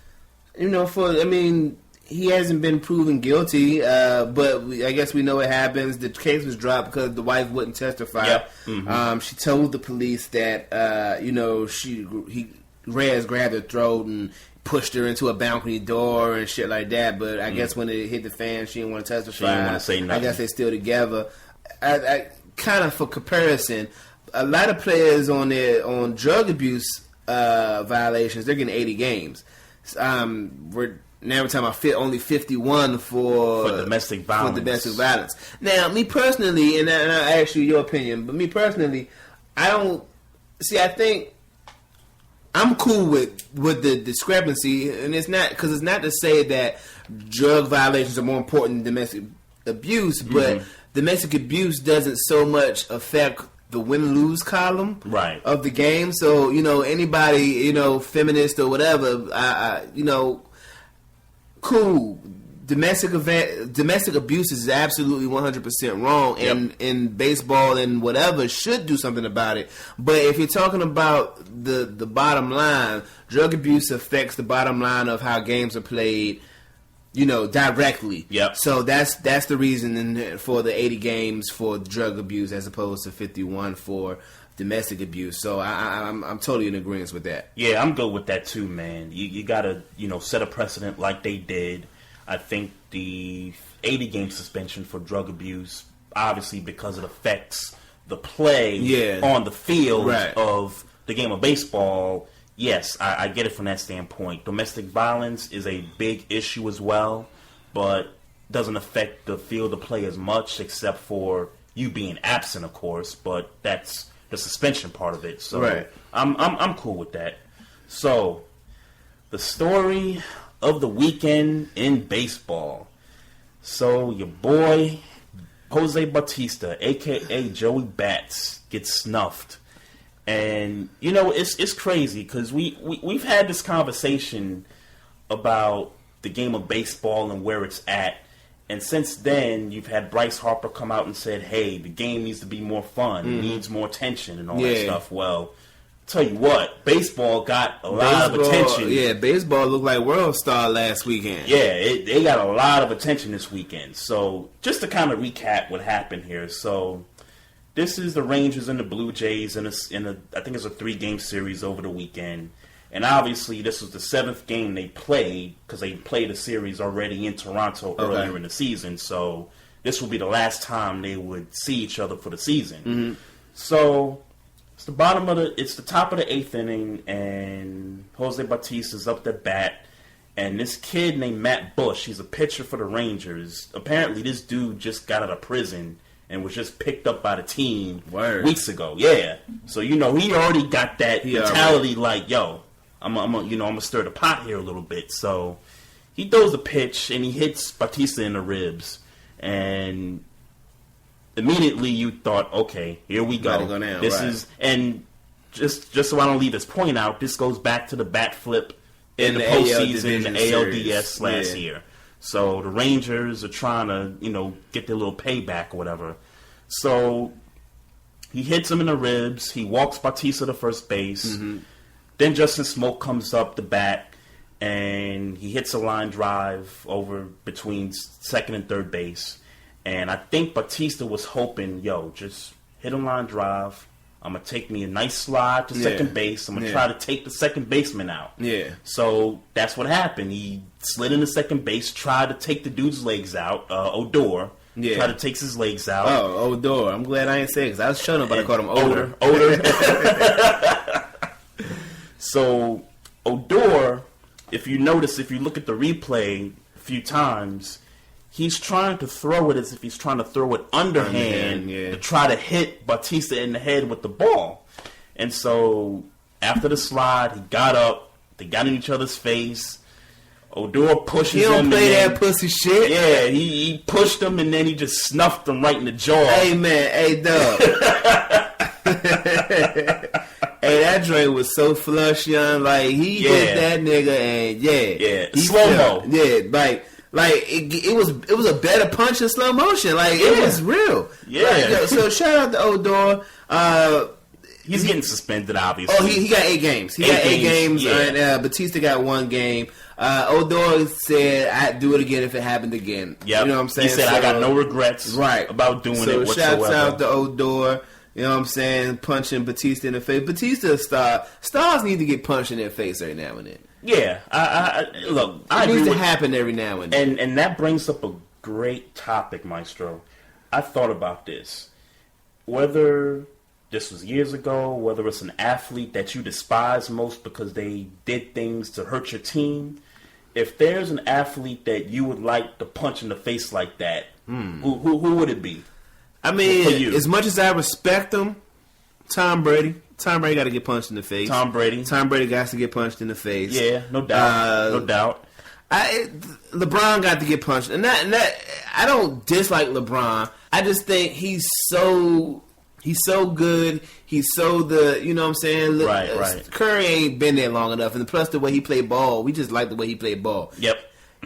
he hasn't been proven guilty, but I guess we know what happens. The case was dropped because the wife wouldn't testify. Yep. Mm-hmm. She told the police that Reyes grabbed her throat and pushed her into a balcony door and shit like that. But I guess when it hit the fan, she didn't want to testify. She didn't want to say nothing. I guess they're still together. I kind of for comparison, a lot of players on drug abuse violations, they're getting 80 games. Now we're talking about only 51 for domestic violence. Now, me personally, and I ask you your opinion, but me personally, I think I'm cool with the discrepancy, and it's not to say that drug violations are more important than domestic abuse, but domestic abuse doesn't so much affect the win-lose column of the game. So, anybody, feminist or whatever, cool. Domestic abuse is absolutely 100% wrong, and baseball and whatever should do something about it. But if you're talking about the bottom line, drug abuse affects the bottom line of how games are played, directly. Yep. So that's the reason for the 80 games for drug abuse as opposed to 51 for domestic abuse. So I'm totally in agreement with that. Yeah, I'm good with that too, man. You gotta, set a precedent like they did. I think the 80 game suspension for drug abuse, obviously because it affects the play on the field of the game of baseball. Yes, I get it from that standpoint. Domestic violence is a big issue as well, but doesn't affect the field of play as much, except for you being absent, of course. But that's the suspension part of it. So I'm cool with that. So the story of the weekend in baseball. So your boy Jose Bautista, aka Joey Bats, gets snuffed. And it's crazy because we've had this conversation about the game of baseball and where it's at. And since then, you've had Bryce Harper come out and said, hey, the game needs to be more fun. It needs more attention and all that stuff. Well, tell you what, baseball got a lot of attention. Yeah, baseball looked like World Star last weekend. Yeah, they got a lot of attention this weekend. So just to kind of recap what happened here. So this is the Rangers and the Blue Jays in I think it's a 3-game series over the weekend. And obviously, this was the 7th game they played because they played a series already in Toronto earlier in the season. So this will be the last time they would see each other for the season. Mm-hmm. So it's the top of the 8th inning, and Jose Bautista's up to bat. And this kid named Matt Bush, he's a pitcher for the Rangers. Apparently, this dude just got out of prison and was just picked up by the team weeks ago. Yeah, so he already got that mentality, like, yo, I'm gonna stir the pot here a little bit. So he throws a pitch and he hits Bautista in the ribs, and immediately you thought, okay, here we go. Go now, this is, and just so I don't leave this point out, this goes back to the bat flip in the postseason in the ALDS last year. So the Rangers are trying to, get their little payback or whatever. So he hits him in the ribs. He walks Bautista to first base. Mm-hmm. Then Justin Smoke comes up the bat, and he hits a line drive over between second and third base. And I think Bautista was hoping, just hit a line drive. I'm going to take me a nice slide to second base. I'm going to try to take the second baseman out. Yeah. So that's what happened. He slid into second base, tried to take the dude's legs out, Odor. Yeah. Try to take his legs out. Oh, Odor. I'm glad I ain't say it because I was showing him, but I called him Odor. So, Odor, if you notice, if you look at the replay a few times, he's trying to throw it as if he's trying to throw it underhand to try to hit Bautista in the head with the ball. And so, after the slide, he got up. They got in each other's face. Odor pushes him. He don't play that pussy shit. Yeah, he pushed him and then he just snuffed him right in the jaw. Hey, man. Hey, dog. Hey, that joint was so flush, young. Like, he hit that nigga and, slow-mo. It was a better punch in slow motion. Like, it was real. Yeah. So, shout out to Odor. He's getting suspended, obviously. Oh, he got 8 games. He got 8 games, and Bautista got 1 game. Odor said, I'd do it again if it happened again. Yep. You know what I'm saying? He said, I got no regrets about doing it whatsoever. So, shouts out to Odor. You know what I'm saying? Punching Bautista in the face. Bautista stars need to get punched in their face every now and then. Yeah. Look, I agree. It needs to happen every now and then. And that brings up a great topic, Maestro. I thought about this. Whether this was years ago, whether it's an athlete that you despise most because they did things to hurt your team, if there's an athlete that you would like to punch in the face like that, who would it be? I mean, as much as I respect him, Tom Brady. Tom Brady got to get punched in the face. Tom Brady got to get punched in the face. Yeah, no doubt. No doubt. LeBron got to get punched. And that I don't dislike LeBron. I just think he's so good. He's so you know what I'm saying? Right. Curry ain't been there long enough. And plus the way he played ball, we just like the way he played ball. Yep.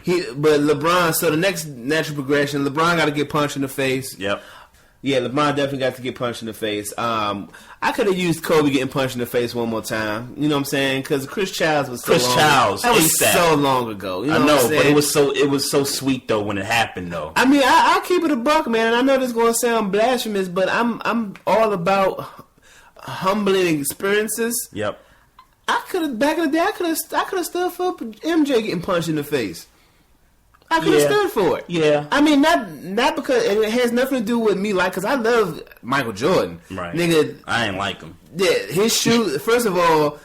But LeBron, so the next natural progression, LeBron got to get punched in the face. Yep. Yeah, LeBron definitely got to get punched in the face. I could have used Kobe getting punched in the face one more time. You know what I'm saying? Because Chris Childs was so that was so long ago. You know I know, what I'm saying? but it was so sweet though when it happened though. I mean, I keep it a buck, man. I know this is going to sound blasphemous, but I'm all about humbling experiences. Yep. I could have back in the day. I could have stood for MJ getting punched in the face. I could have stood for it. Yeah. I mean, not because it has nothing to do with me, like, because I love Michael Jordan. Right. Nigga. I ain't like him. Yeah, his shoe, first of all,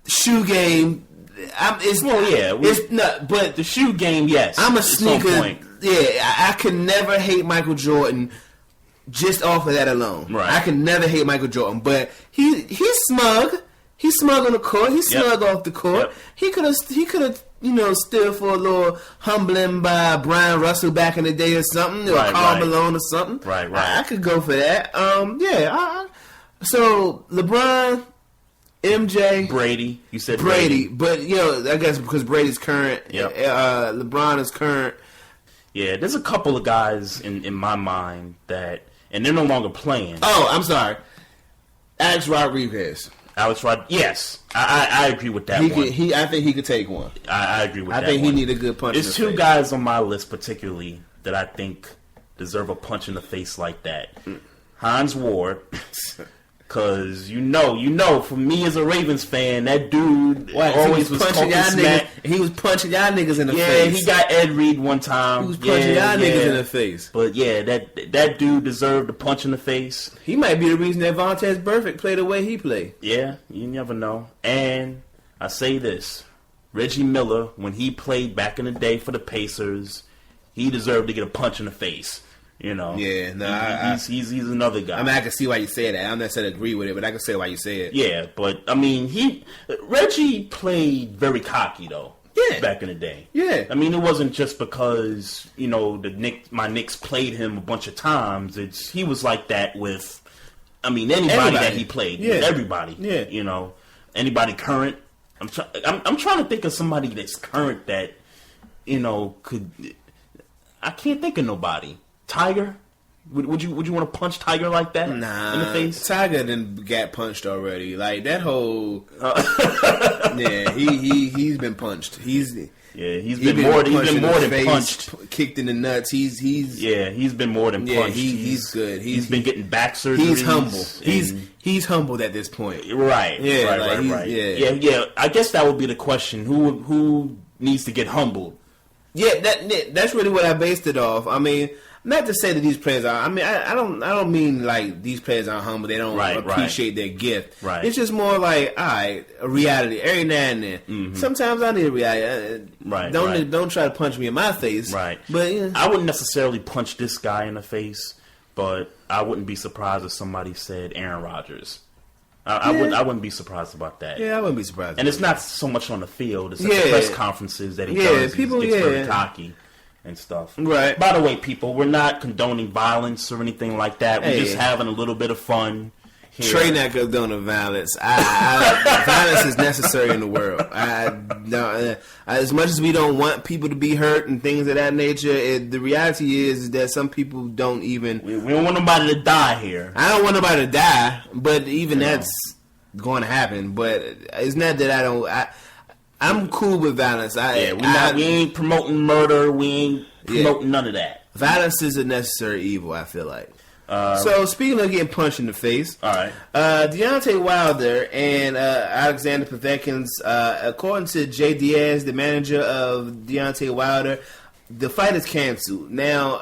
shoe game, it's not, but the shoe game, yes. I'm a sneaker. Yeah, I can never hate Michael Jordan just off of that alone. Right. I can never hate Michael Jordan, but he's smug. He's smug on the court. He's smug off the court. Yep. He could have, stood for a little humbling by Brian Russell back in the day or something, or Karl Malone or something. Right. I could go for that. So LeBron, MJ, Brady. You said Brady, but I guess because Brady's current. Yep. LeBron is current. Yeah, there's a couple of guys in my mind that, and they're no longer playing. Oh, I'm sorry. Alex Rodriguez. Yes, I agree with that one. I think he could take one. I agree with that one. I think he need a good punch. There's two guys on my list particularly that I think deserve a punch in the face like that. Hines Ward, because for me as a Ravens fan, that dude always was punching y'all niggas. He was punching y'all niggas in the face. Yeah, he got Ed Reed one time. He was punching y'all niggas in the face. But yeah, that dude deserved a punch in the face. He might be the reason that Vontaze Burfict played the way he played. Yeah, you never know. And I say this, Reggie Miller, when he played back in the day for the Pacers, he deserved to get a punch in the face. Yeah, no, he's another guy. I mean, I can see why you say that. I don't necessarily agree with it, but I can see why you say it. Yeah, but I mean, Reggie played very cocky though. Yeah, back in the day. Yeah, I mean, it wasn't just because my Knicks played him a bunch of times. He was like that with, anybody that he played. Yeah, everybody. Yeah, anybody current. I'm trying to think of somebody that's current that could. I can't think of nobody. Tiger? Would you want to punch Tiger like that? Nah, in the face? Tiger done got punched already. Like that whole he's been punched. He's been more than punched. Kicked in the nuts. He's been more than punched. He's good. He's been getting back surgeries. He's humble. He's humbled at this point. Right. Yeah. Right. Yeah. I guess that would be the question. Who needs to get humbled? Yeah, that's really what I based it off. I mean, Not to say that these players are. I mean, I don't mean like these players aren't humble. They don't appreciate their gift. Right. It's just more like, all right, a reality every now and then. Mm-hmm. Sometimes I need a reality. Don't try to punch me in my face. Right. But yeah. I wouldn't necessarily punch this guy in the face, but I wouldn't be surprised if somebody said Aaron Rodgers. I wouldn't be surprised about that. Yeah, I wouldn't be surprised. And it's not so much on the field. It's at the press conferences that he does. People gets very cocky and stuff. Right. By the way, people, we're not condoning violence or anything like that. We're just having a little bit of fun here. Trey not condoning violence. Violence is necessary in the world. As much as we don't want people to be hurt and things of that nature, the reality is that some people don't even... We don't want nobody to die here. I don't want nobody to die, but even that's going to happen. But it's not that I don't... I'm cool with violence. We ain't promoting murder. We ain't promoting none of that. Violence is a necessary evil, I feel like. So, speaking of getting punched in the face, all right. Deontay Wilder and Alexander Povetkin's, according to Jay Diaz, the manager of Deontay Wilder, the fight is canceled. Now,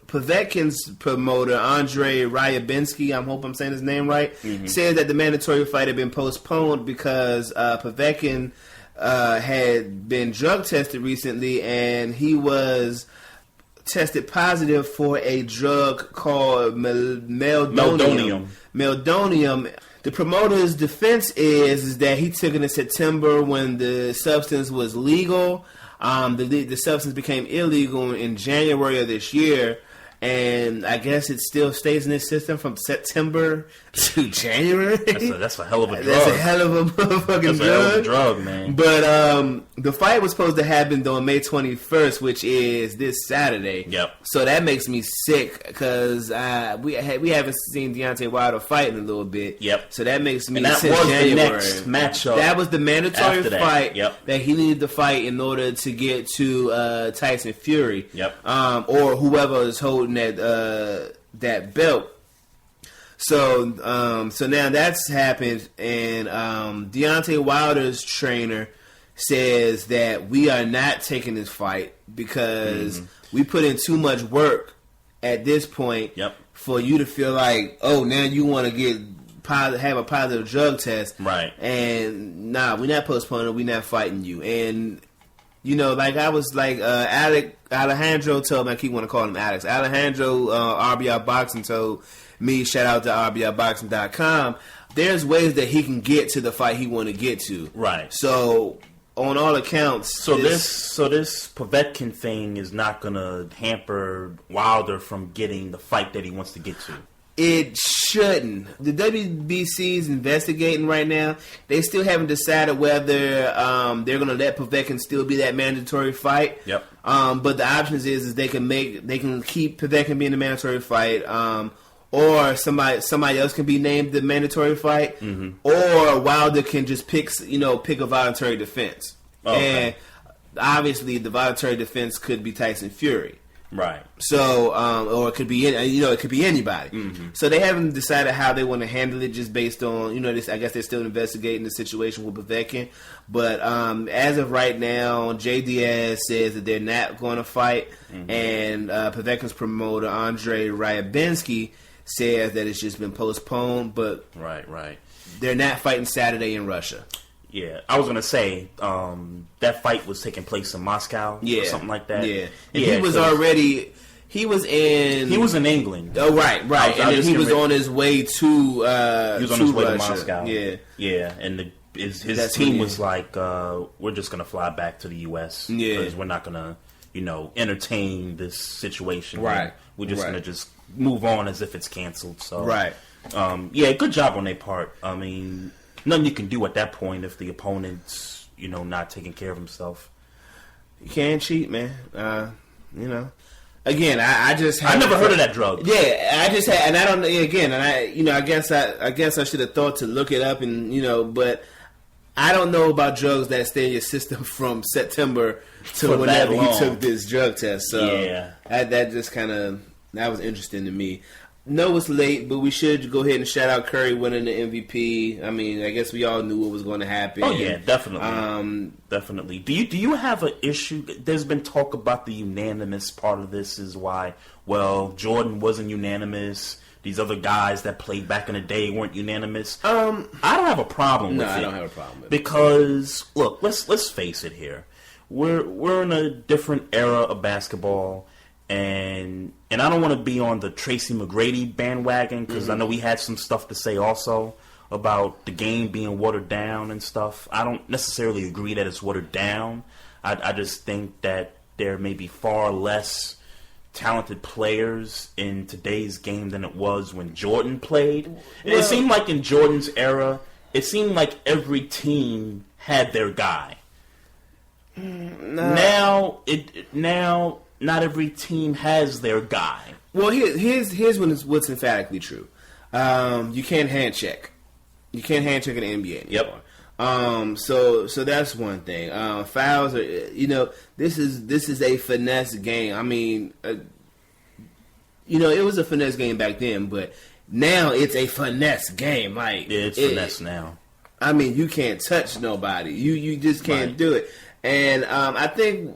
Povetkin's promoter, Andre Ryabinski, I hope I'm saying his name right, said that the mandatory fight had been postponed because Povetkin had been drug tested recently, and he was tested positive for a drug called meldonium. The promoter's defense is that he took it in September when the substance was legal. The substance became illegal in January of this year. And I guess it still stays in this system from September to January. That's a hell of a drug. That's a hell of a motherfucking drug. That's a hell of a drug, man. But the fight was supposed to happen on May 21st, which is this Saturday. Yep. So that makes me sick because we haven't seen Deontay Wilder fight in a little bit. Yep. So that makes me sick. And that was January. the next matchup. That was the mandatory fight that he needed to fight in order to get to Tyson Fury. Yep. Or whoever is holding that belt. So now that's happened, and Deontay Wilder's trainer says that we are not taking this fight because we put in too much work at this point for you to feel like, oh, now you want to have a positive drug test, right? And we're not postponing, we're not fighting you. And you know, like I was like Alejandro told me, I keep wanting to call him Alex. Alejandro, RBI Boxing told me, shout out to RBIBoxing.com, there's ways that he can get to the fight he want to get to. Right. So, on all accounts... So this Povetkin thing is not going to hamper Wilder from getting the fight that he wants to get to. It shouldn't. The WBC is investigating right now. They still haven't decided whether they're going to let Povetkin still be that mandatory fight. Yep. But the options is they can keep Povetkin being the mandatory fight, or somebody else can be named the mandatory fight, or Wilder can just pick a voluntary defense. Okay. And obviously, the voluntary defense could be Tyson Fury. Right. So, or it could be anybody. So they haven't decided how they want to handle it, just based on I guess they're still investigating the situation with Povetkin. But as of right now, Jay Diaz says that they're not going to fight, and Povetkin's promoter Andre Ryabinski says that it's just been postponed. But right, they're not fighting Saturday in Russia. Yeah, I was going to say, that fight was taking place in Moscow or something like that. Yeah. And he was in England. Oh, right. And then he was on his way to Moscow. Yeah, and his team was like, we're just going to fly back to the U.S. because we're not going to, entertain this situation. Right. We're just going to just move on as if it's canceled. So, right. Good job on their part. I mean... Nothing you can do at that point if the opponent's, not taking care of himself. You can't cheat, man. Again, I never heard of that drug. Yeah, I just had, and I don't. Again, and I guess I should have thought to look it up, and but I don't know about drugs that stay in your system from September to whenever you took this drug test. So yeah, that just that was interesting to me. know it's late, but we should go ahead and shout out Curry winning the MVP. I mean, I guess we all knew what was going to happen. Oh yeah, definitely. Definitely. Do you have an issue? There's been talk about the unanimous part of this is why. Well, Jordan wasn't unanimous. These other guys that played back in the day weren't unanimous. I don't have a problem with it. No, I don't have a problem with it. Because look, let's face it here. We're in a different era of basketball. And I don't want to be on the Tracy McGrady bandwagon because I know we had some stuff to say also about the game being watered down and stuff. I don't necessarily agree that it's watered down. I just think that there may be far less talented players in today's game than it was when Jordan played. Well, it seemed like in Jordan's era, it seemed like every team had their guy. Now not every team has their guy. Well, here's what's emphatically true. You can't hand check. You can't hand check in the NBA anymore. Yep. So that's one thing. Fouls are, this is a finesse game. I mean, it was a finesse game back then, but now it's a finesse game. Like it's finesse now. I mean, you can't touch nobody. You just can't do it. And I think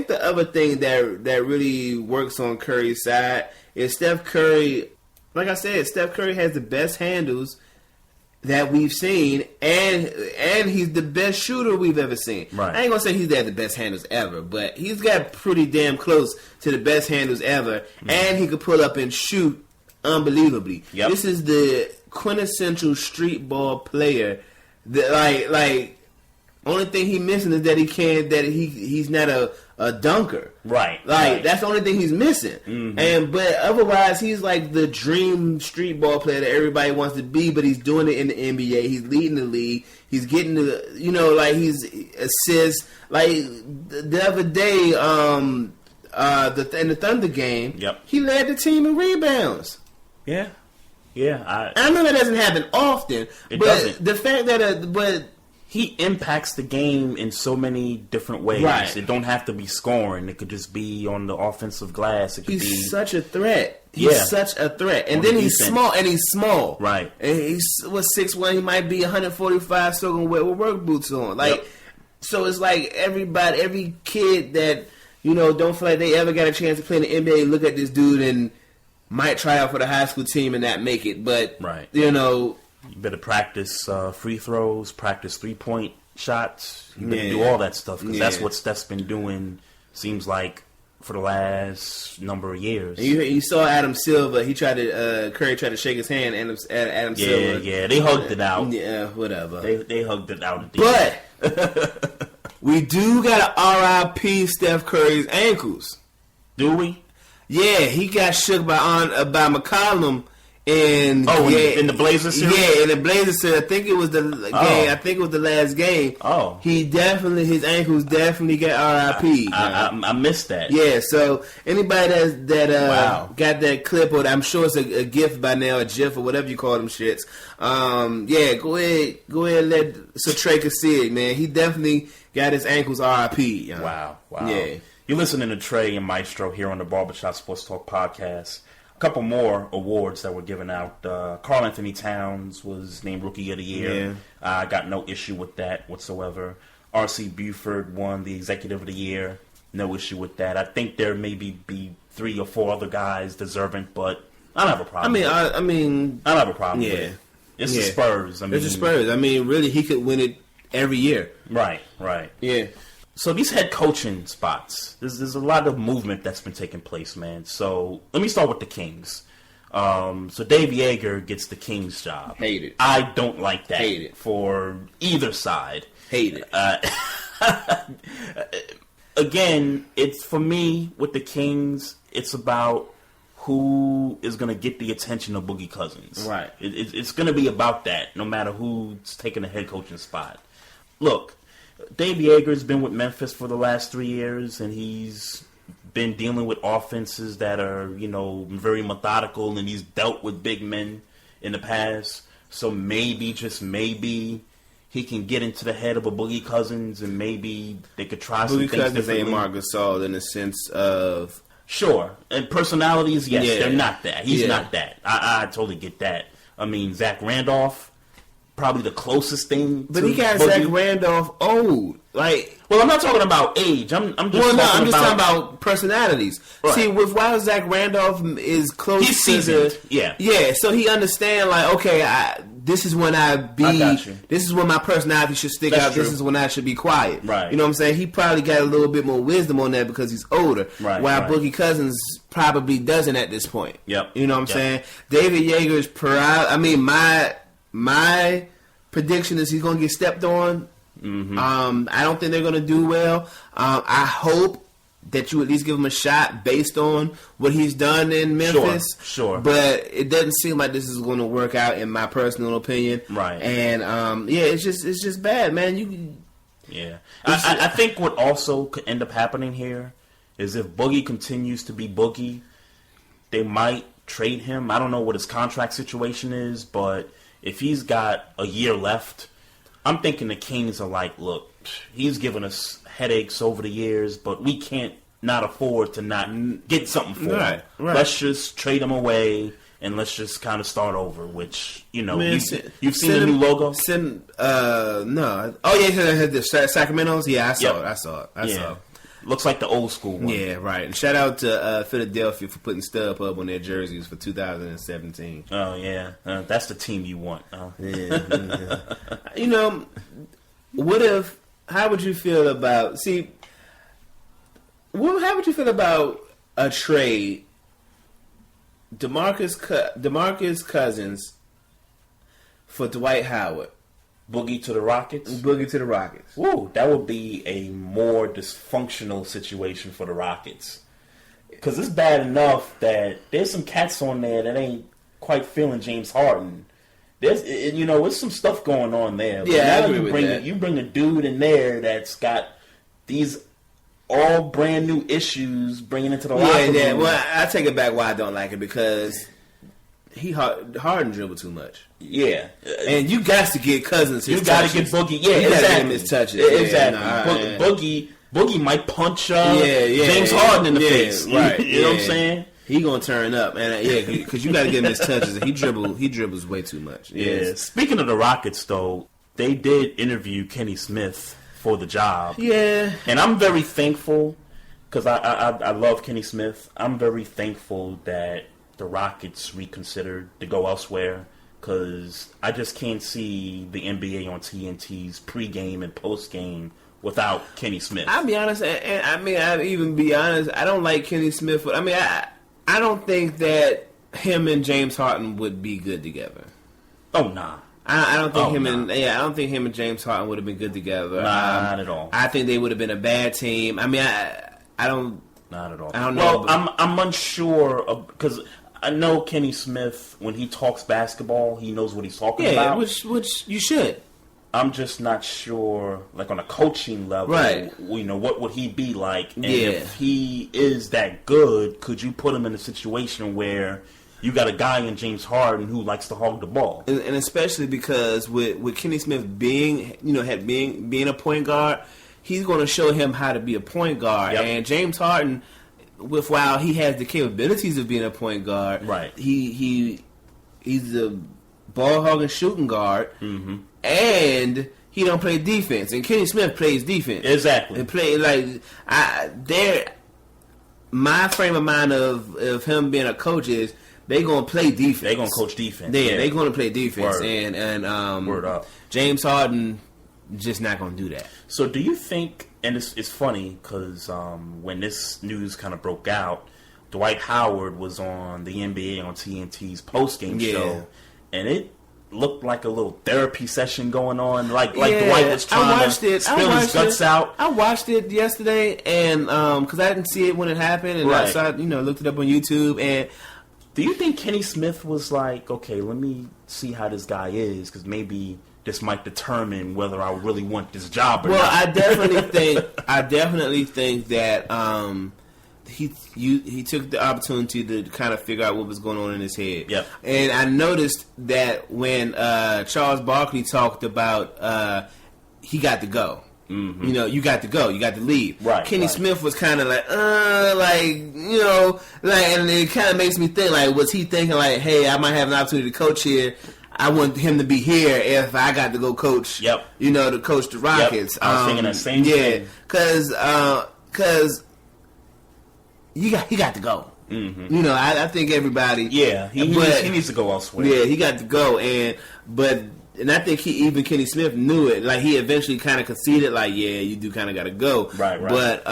the other thing that really works on Curry's side is Steph Curry. Like I said, Steph Curry has the best handles that we've seen, and he's the best shooter we've ever seen. Right. I ain't gonna say he's got the best handles ever, but he's got pretty damn close to the best handles ever, and he could pull up and shoot unbelievably. Yep. This is the quintessential street ball player. That like. Only thing he's missing is that he's not a dunker. Right. That's the only thing he's missing. Mm-hmm. But otherwise he's like the dream street ball player that everybody wants to be, but he's doing it in the NBA. He's leading the league. He's getting he's assists. Like the other day, in the Thunder game, yep, he led the team in rebounds. Yeah. Yeah. I know that doesn't happen often. It doesn't. The fact that he impacts the game in so many different ways. Right. It don't have to be scoring. It could just be on the offensive glass. It could he's such a threat. He's such a threat. And then he's small. Right. And he's 6'1". He might be 145 soaking wet with work boots on. So it's like every kid that, don't feel like they ever got a chance to play in the NBA, look at this dude and might try out for the high school team and not make it. But, right. You better practice free throws, practice 3-point shots. You better do all that stuff because that's what Steph's been doing, seems like, for the last number of years. And you saw Adam Silver. Curry tried to shake his hand. Adam Silver. Yeah, they hugged it out. Yeah, whatever. They hugged it out. At the end. We do got to RIP Steph Curry's ankles. Do we? Yeah, he got shook by McCollum. In the Blazers series? Yeah, in the Blazers series. I think it was the game. I think it was the last game. Oh. His ankles definitely got RIP. I missed that. Yeah, so anybody that got that clip, or I'm sure it's a GIF by now, a GIF or whatever you call them shits. Go ahead and let Trey see it, man. He definitely got his ankles RIP. Wow. Yeah. You're listening to Trey and Maestro here on the Barbershop Sports Talk podcast. Couple more awards that were given out. Karl Anthony Towns was named Rookie of the Year. I got no issue with that whatsoever. R.C. Buford won the Executive of the Year. No issue with that. I think there may be 3 or 4 other guys deserving, but I don't have a problem. I don't have a problem. with it. It's the Spurs. It's the Spurs. I mean, really, he could win it every year. Right. Yeah. So these head coaching spots, there's a lot of movement that's been taking place, man. So let me start with the Kings. So Dave Yeager gets the Kings job. Hate it. I don't like that. Hate it. For either side. Hate it. Again, it's for me with the Kings, it's about who is going to get the attention of Boogie Cousins. Right. It's going to be about that, no matter who's taking the head coaching spot. Look, Dave Yeager's been with Memphis for the last 3 years, and he's been dealing with offenses that are, very methodical, and he's dealt with big men in the past. So maybe, just maybe, he can get into the head of a Boogie Cousins, and maybe they could try some things differently. Boogie Cousins ain't Marc Gasol in the sense of Sure. And personalities, yes, they're not that. He's not that. I totally get that. I mean, Zach Randolph, probably the closest thing. But he got Zach Randolph old. Like, well, I'm not talking about age. I'm just talking about personalities. Right. See, while Zach Randolph is close, he's seasoned. Yeah. So he understand, like, okay, this is when this is when my personality should stick out. True. This is when I should be quiet. Right. You know what I'm saying? He probably got a little bit more wisdom on that because he's older. Right. While Boogie Cousins probably doesn't at this point. Yep. You know what I'm saying? David Yeager's my prediction is he's going to get stepped on. Mm-hmm. I don't think they're going to do well. I hope that you at least give him a shot based on what he's done in Memphis. Sure. But it doesn't seem like this is going to work out, in my personal opinion. Right. And it's just bad, man. I think what also could end up happening here is if Boogie continues to be Boogie, they might trade him. I don't know what his contract situation is, but if he's got a year left, I'm thinking the Kings are like, look, he's given us headaches over the years, but we can't not afford to not get something for him. Right. Let's just trade him away and let's just kind of start over, which, you've seen the new logo? No. Oh, yeah, the Sacramento's? Yeah, I saw it. Looks like the old school one. Yeah, right. And shout out to Philadelphia for putting StubHub on their jerseys for 2017. Oh, yeah. That's the team you want. Yeah. How would you feel about... how would you feel about a trade? DeMarcus Cousins for Dwight Howard. Boogie to the Rockets? Woo, that would be a more dysfunctional situation for the Rockets. Because it's bad enough that there's some cats on there that ain't quite feeling James Harden. There's some stuff going on there. But I agree with that. You bring a dude in there that's got these all brand new issues bringing into the locker room. Yeah, well, I take it back why I don't like it, because Harden dribble too much. Yeah, and you got to get Cousins his touches. You got to get Boogie. Yeah, you exactly. Get him his touches. Exactly. Boogie might punch James Harden in the face. Right. You know what I'm saying? He gonna turn up, and because you got to get him his touches. He dribbles way too much. Yeah. Speaking of the Rockets, though, they did interview Kenny Smith for the job. Yeah, and I'm very thankful because I love Kenny Smith. I'm very thankful that the Rockets reconsidered to go elsewhere, because I just can't see the NBA on TNT's pregame and postgame without Kenny Smith. I'll be honest, and I'll even be honest, I don't like Kenny Smith. I don't think that him and James Harden would be good together. Oh, nah. I don't think I don't think him and James Harden would have been good together. Not at all. I think they would have been a bad team. I don't. Not at all. I don't know. Well, I'm unsure because I know Kenny Smith, when he talks basketball, he knows what he's talking about. Which you should. I'm just not sure, like on a coaching level, right? What would he be like? And if he is that good, could you put him in a situation where you got a guy in James Harden who likes to hog the ball? And especially because with Kenny Smith being a point guard, he's going to show him how to be a point guard. Yep. And James Harden, while he has the capabilities of being a point guard, right? He's a ball hogging shooting guard, and he don't play defense. And Kenny Smith plays defense exactly. And my frame of mind of him being a coach is they gonna play defense. They gonna coach defense. They gonna play defense. Word. And Word up. James Harden just not gonna do that. So do you think? And it's funny because when this news kind of broke out, Dwight Howard was on the NBA on TNT's postgame show, and it looked like a little therapy session going on. Like Dwight was trying to spill his guts out. I watched it yesterday, and because I didn't see it when it happened, and I saw looked it up on YouTube. And do you think Kenny Smith was like, okay, let me see how this guy is, because maybe this might determine whether I really want this job or not? I definitely think that he took the opportunity to kind of figure out what was going on in his head. Yep. And I noticed that when Charles Barkley talked about he got to go, Mm-hmm. You know, you got to go. You got to leave. Right. Kenny Smith was kind of like, and it kind of makes me think, like, was he thinking, like, hey, I might have an opportunity to coach here. I want him to be here if I got to go coach, Yep. you know, to coach the Rockets. Yep. I was thinking that same thing. Yeah, because he got to go. Mm-hmm. You know, I think everybody. Yeah, he needs to go elsewhere. Yeah, he got to go, and I think even Kenny Smith knew it. Like, he eventually kind of conceded, like, yeah, you do kind of got to go. Right. But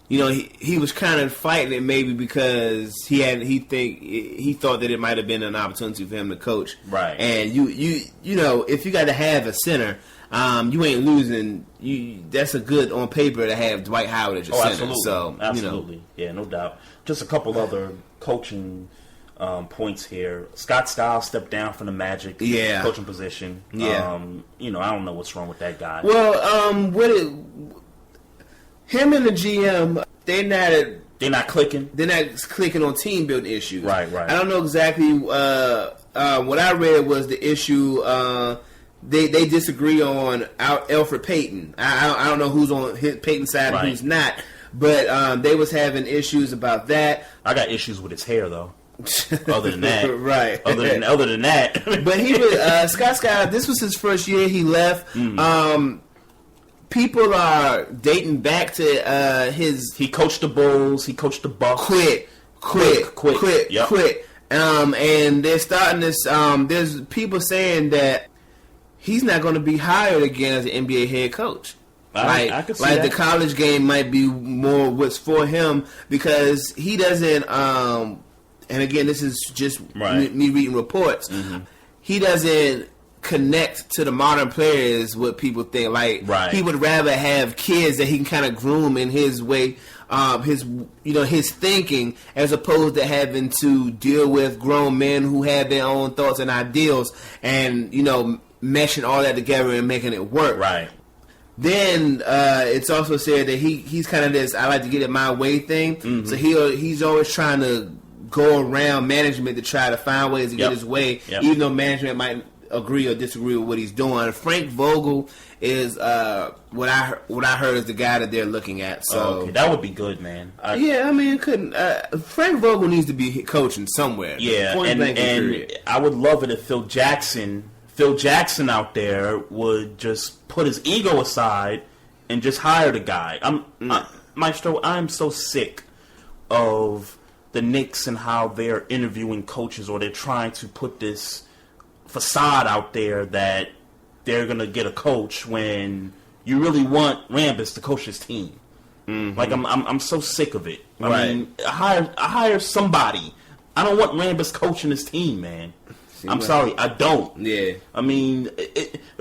you know, he was kind of fighting it maybe because he thought that it might have been an opportunity for him to coach. Right. And you know, if you got to have a center, you ain't losing. That's a good on paper to have Dwight Howard as your center. Absolutely. So absolutely, you know. yeah, no doubt. Just a couple other coaching points here. Scott Skiles stepped down from the Magic coaching position. Yeah. You know, I don't know what's wrong with that guy. Well, him and the GM, they're not clicking. They're not clicking on team building issues. Right. I don't know exactly. What I read was the issue. They disagree on Elfrid Payton. I don't know who's on Payton's side and who's not. But they was having issues about that. I got issues with his hair though. Other than that, right? Other than that, but he was Scott Skiles. This was his first year. He left. People are dating back to his. He coached the Bulls. He coached the Bucks. Quit. Yep. And they're starting this. There's people saying that he's not going to be hired again as an NBA head coach. I could see that. The college game might be more what's for him because he doesn't. And again, this is just me reading reports. Mm-hmm. He doesn't connect to the modern players what people think. Like he would rather have kids that he can kind of groom in his way, his thinking, as opposed to having to deal with grown men who have their own thoughts and ideals, and meshing all that together and making it work. Right. Then it's also said that he's kind of this I like to get it my way thing. Mm-hmm. So he's always trying to go around management to try to find ways to get his way, even though management might agree or disagree with what he's doing. Frank Vogel is what I heard is the guy that they're looking at. So that would be good, man. Couldn't Frank Vogel needs to be coaching somewhere. Yeah, and I would love it if Phil Jackson out there would just put his ego aside and just hire the guy. Maestro, I'm so sick of the Knicks and how they're interviewing coaches, or they're trying to put this facade out there that they're going to get a coach when you really want Rambis to coach his team. Mm-hmm. Like, I'm so sick of it. I mean, I hire somebody. I don't want Rambis coaching his team, man. I'm sorry, I don't. Yeah. I mean,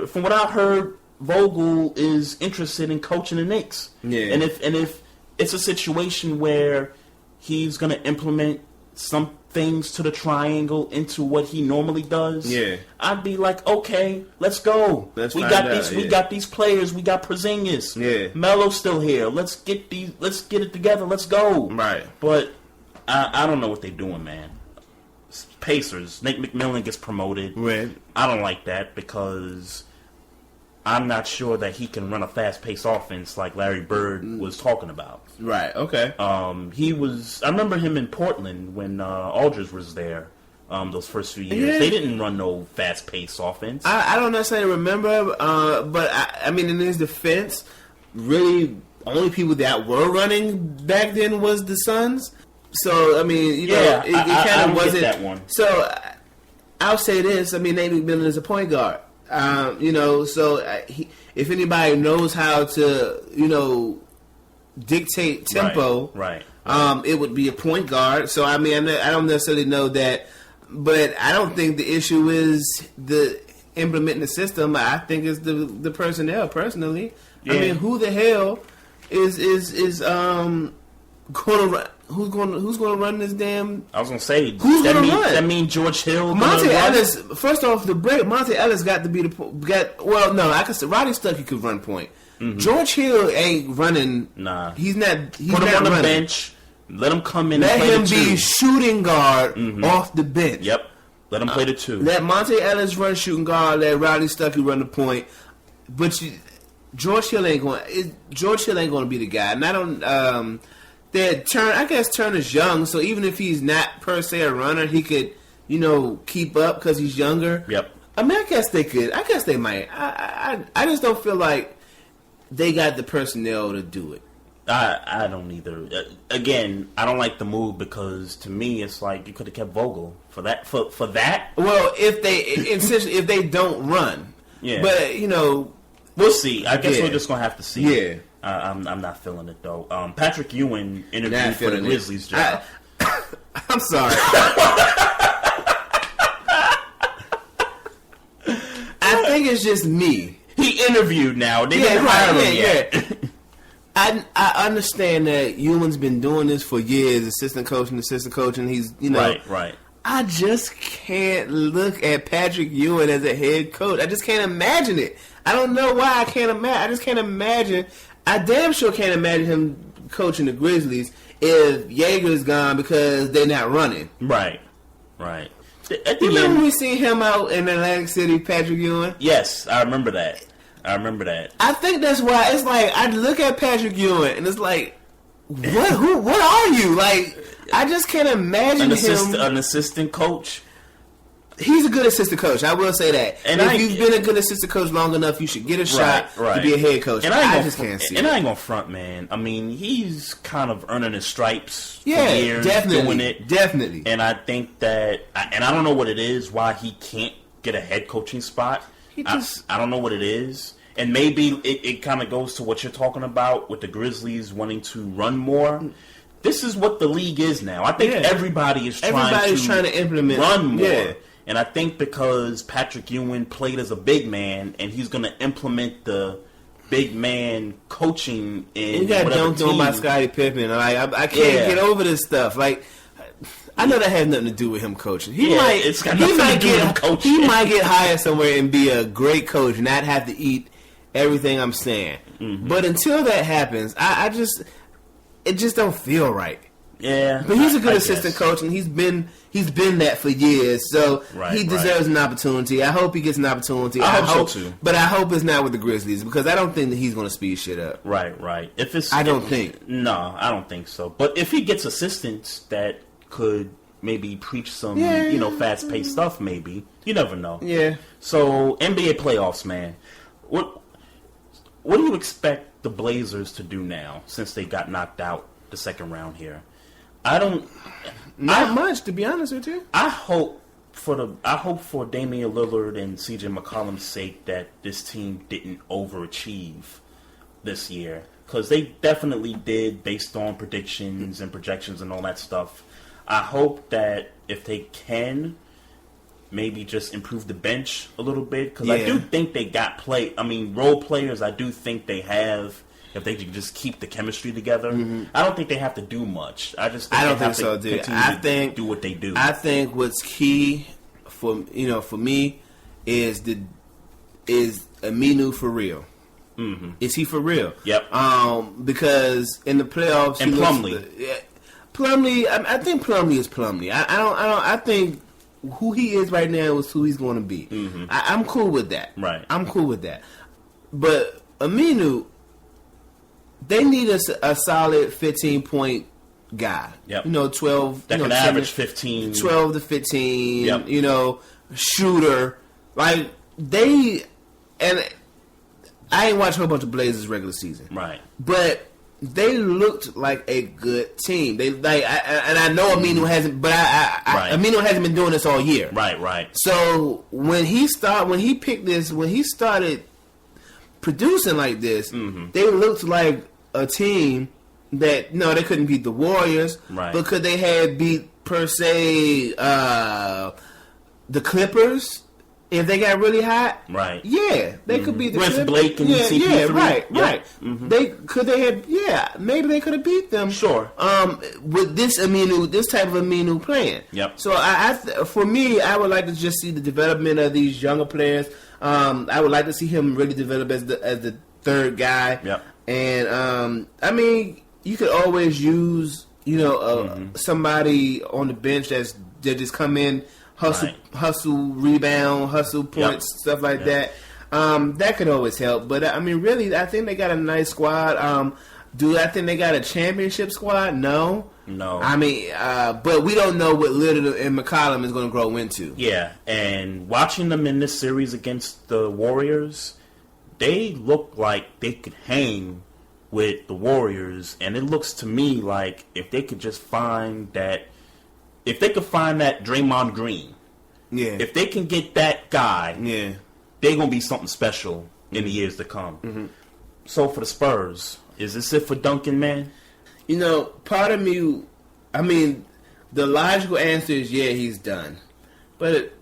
from what I've heard, Vogel is interested in coaching the Knicks. Yeah. And if it's a situation where he's going to implement some things to the triangle into what he normally does, I'd be like, okay, let's go. We got these players. We got Porzingis. Yeah. Melo's still here. Let's get it together. Let's go. Right. But I don't know what they're doing, man. Pacers, Nate McMillan gets promoted. Right. I don't like that because I'm not sure that he can run a fast-paced offense like Larry Bird was talking about. Right. Okay. I remember him in Portland when Aldridge was there. Those first few years, they didn't run no fast-paced offense. I don't necessarily remember, but I mean, in his defense, really, only people that were running back then was the Suns. So, I mean, it kind of wasn't that one. So, I'll say this. I mean, Nate McMillan is a point guard. If anybody knows how to, dictate tempo, it would be a point guard. So, I mean, I don't necessarily know that, but I don't think the issue is the implementing the system. I think it's the personnel. Personally, I mean, who the hell is going to run? Who's going to run this damn? I was going to say, who's going to run? That mean George Hill. Monte Ellis. First off, the break. Monte Ellis got to be I could say Roddy Stuckey could run point. Mm-hmm. George Hill ain't running. Nah, he's not. He's Put him not on running. the bench. Let him come in. Let and play him be shooting guard off the bench. Yep. Let him play the two. Let Monte Ellis run shooting guard. Let Roddy Stuckey run the point. But George Hill ain't going to be the guy. And I don't. I guess Turner's young, so even if he's not per se a runner, he could, keep up because he's younger. Yep. I mean, I guess they could. I guess they might. I just don't feel like they got the personnel to do it. I don't either. Again, I don't like the move because to me it's like you could have kept Vogel for that. For that. Well, if they don't run, yeah. But we'll see. I guess we're just gonna have to see. Yeah. I'm not feeling it though. Patrick Ewing interviewed for the Grizzlies job. I'm sorry. I think it's just me. He interviewed now. They didn't hire him yet. Yeah. I understand that Ewing's been doing this for years, assistant coaching. He's, Right. I just can't look at Patrick Ewing as a head coach. I just can't imagine it. I don't know why I can't imagine. I just can't imagine. I damn sure can't imagine him coaching the Grizzlies if Yeager's gone because they're not running. Right. You remember when we seen him out in Atlantic City, Patrick Ewing? Yes, I remember that. I think that's why it's like I look at Patrick Ewing and it's like, what are you? Like, I just can't imagine him. An assistant coach. He's a good assistant coach. I will say that. And if you've been a good assistant coach long enough, you should get a shot to be a head coach. And I just can't see it. And I ain't gonna front, man. I mean, he's kind of earning his stripes for years definitely, doing it. Definitely. And I think that, and I don't know what it is, why he can't get a head coaching spot. I don't know what it is. And maybe it kind of goes to what you're talking about with the Grizzlies wanting to run more. This is what the league is now. I think everybody's trying to implement run more. Yeah. And I think because Patrick Ewing played as a big man and he's going to implement the big man coaching in you got dunked on by Scottie Pippen. Like, I can't get over this stuff. Like, I know that has nothing to do with him coaching. He might get hired somewhere and be a great coach and not have to eat everything I'm saying. Mm-hmm. But until that happens, it just don't feel right. Yeah, but he's a good assistant coach, and he's been that for years. So he deserves an opportunity. I hope he gets an opportunity. I hope so too. But I hope it's not with the Grizzlies because I don't think that he's going to speed shit up. Right. I don't think so. But if he gets assistants that could maybe preach some, fast paced stuff, maybe you never know. Yeah. So NBA playoffs, man. What do you expect the Blazers to do now since they got knocked out the second round here? Not much, to be honest with you. I hope for Damian Lillard and CJ McCollum's sake that this team didn't overachieve this year, because they definitely did based on predictions and projections and all that stuff. I hope that if they can maybe just improve the bench a little bit, because I do think they got role players. I do think they have. If they could just keep the chemistry together, I don't think they have to do much. I don't think so, dude. I think do what they do. I think what's key for me is Aminu for real. Mm-hmm. Is he for real? Yep. Because in the playoffs, and Plumlee. Plumlee. I think Plumlee is Plumlee. I think who he is right now is who he's going to be. Mm-hmm. I'm cool with that. Right. I'm cool with that. But Aminu. They need a solid 15-point guy. Yep. 12. That can average 15. 12 to 15. Yep. Shooter. Like, and I ain't watched a whole bunch of Blazers regular season. Right. But they looked like a good team. They and I know Aminu hasn't, but Aminu hasn't been doing this all year. Right. So when he started producing like this, they looked like a team that they couldn't beat the Warriors, but could they have beat per se the Clippers if they got really hot? Right. Yeah, they could beat the Clippers. With Blake and CP3. Yeah, right. Mm-hmm. Maybe they could have beat them. Sure. With this type of Aminu playing. Yep. So for me, I would like to just see the development of these younger players. I would like to see him really develop as the third guy. Yep. And you could always use somebody on the bench that just come in, hustle, rebound, hustle points, stuff like that. That could always help. But, I mean, really, I think they got a nice squad. Do I think they got a championship squad? No. I mean, but we don't know what Lillard and McCollum is going to grow into. Yeah, and watching them in this series against the Warriors, they look like they could hang with the Warriors, and it looks to me like if they could find that Draymond Green, if they can get that guy, they're going to be something special in the years to come. Mm-hmm. So for the Spurs, is this it for Duncan, man? You know, part of me, I mean, the logical answer is he's done. But,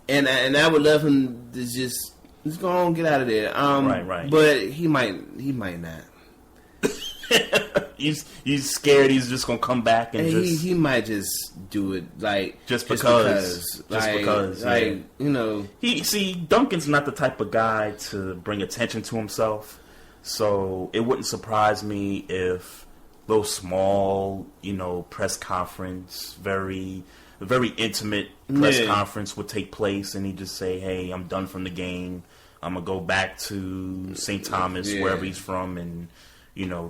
and I would love him to just go on, get out of there. Right. But he might not. He's scared he's just gonna come back and he might just do it just because you know, Duncan's not the type of guy to bring attention to himself, so it wouldn't surprise me if those small, press conference, very intimate press conference would take place, and he'd just say, "Hey, I'm done from the game. I'm gonna go back to St. Thomas, wherever he's from, and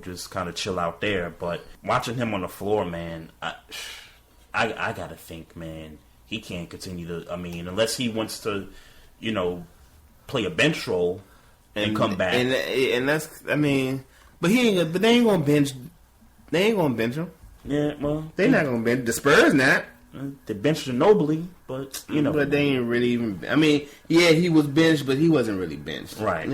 just kind of chill out there." But watching him on the floor, man, I gotta think, man, he can't continue to. I mean, unless he wants to, play a bench role and come back, and that's, I mean, but they ain't gonna bench. They ain't gonna bench him. Yeah, well, they're not gonna bench the Spurs. Not. They benched Ginobili, but But they ain't really even. I mean, he was benched, but he wasn't really benched. Right.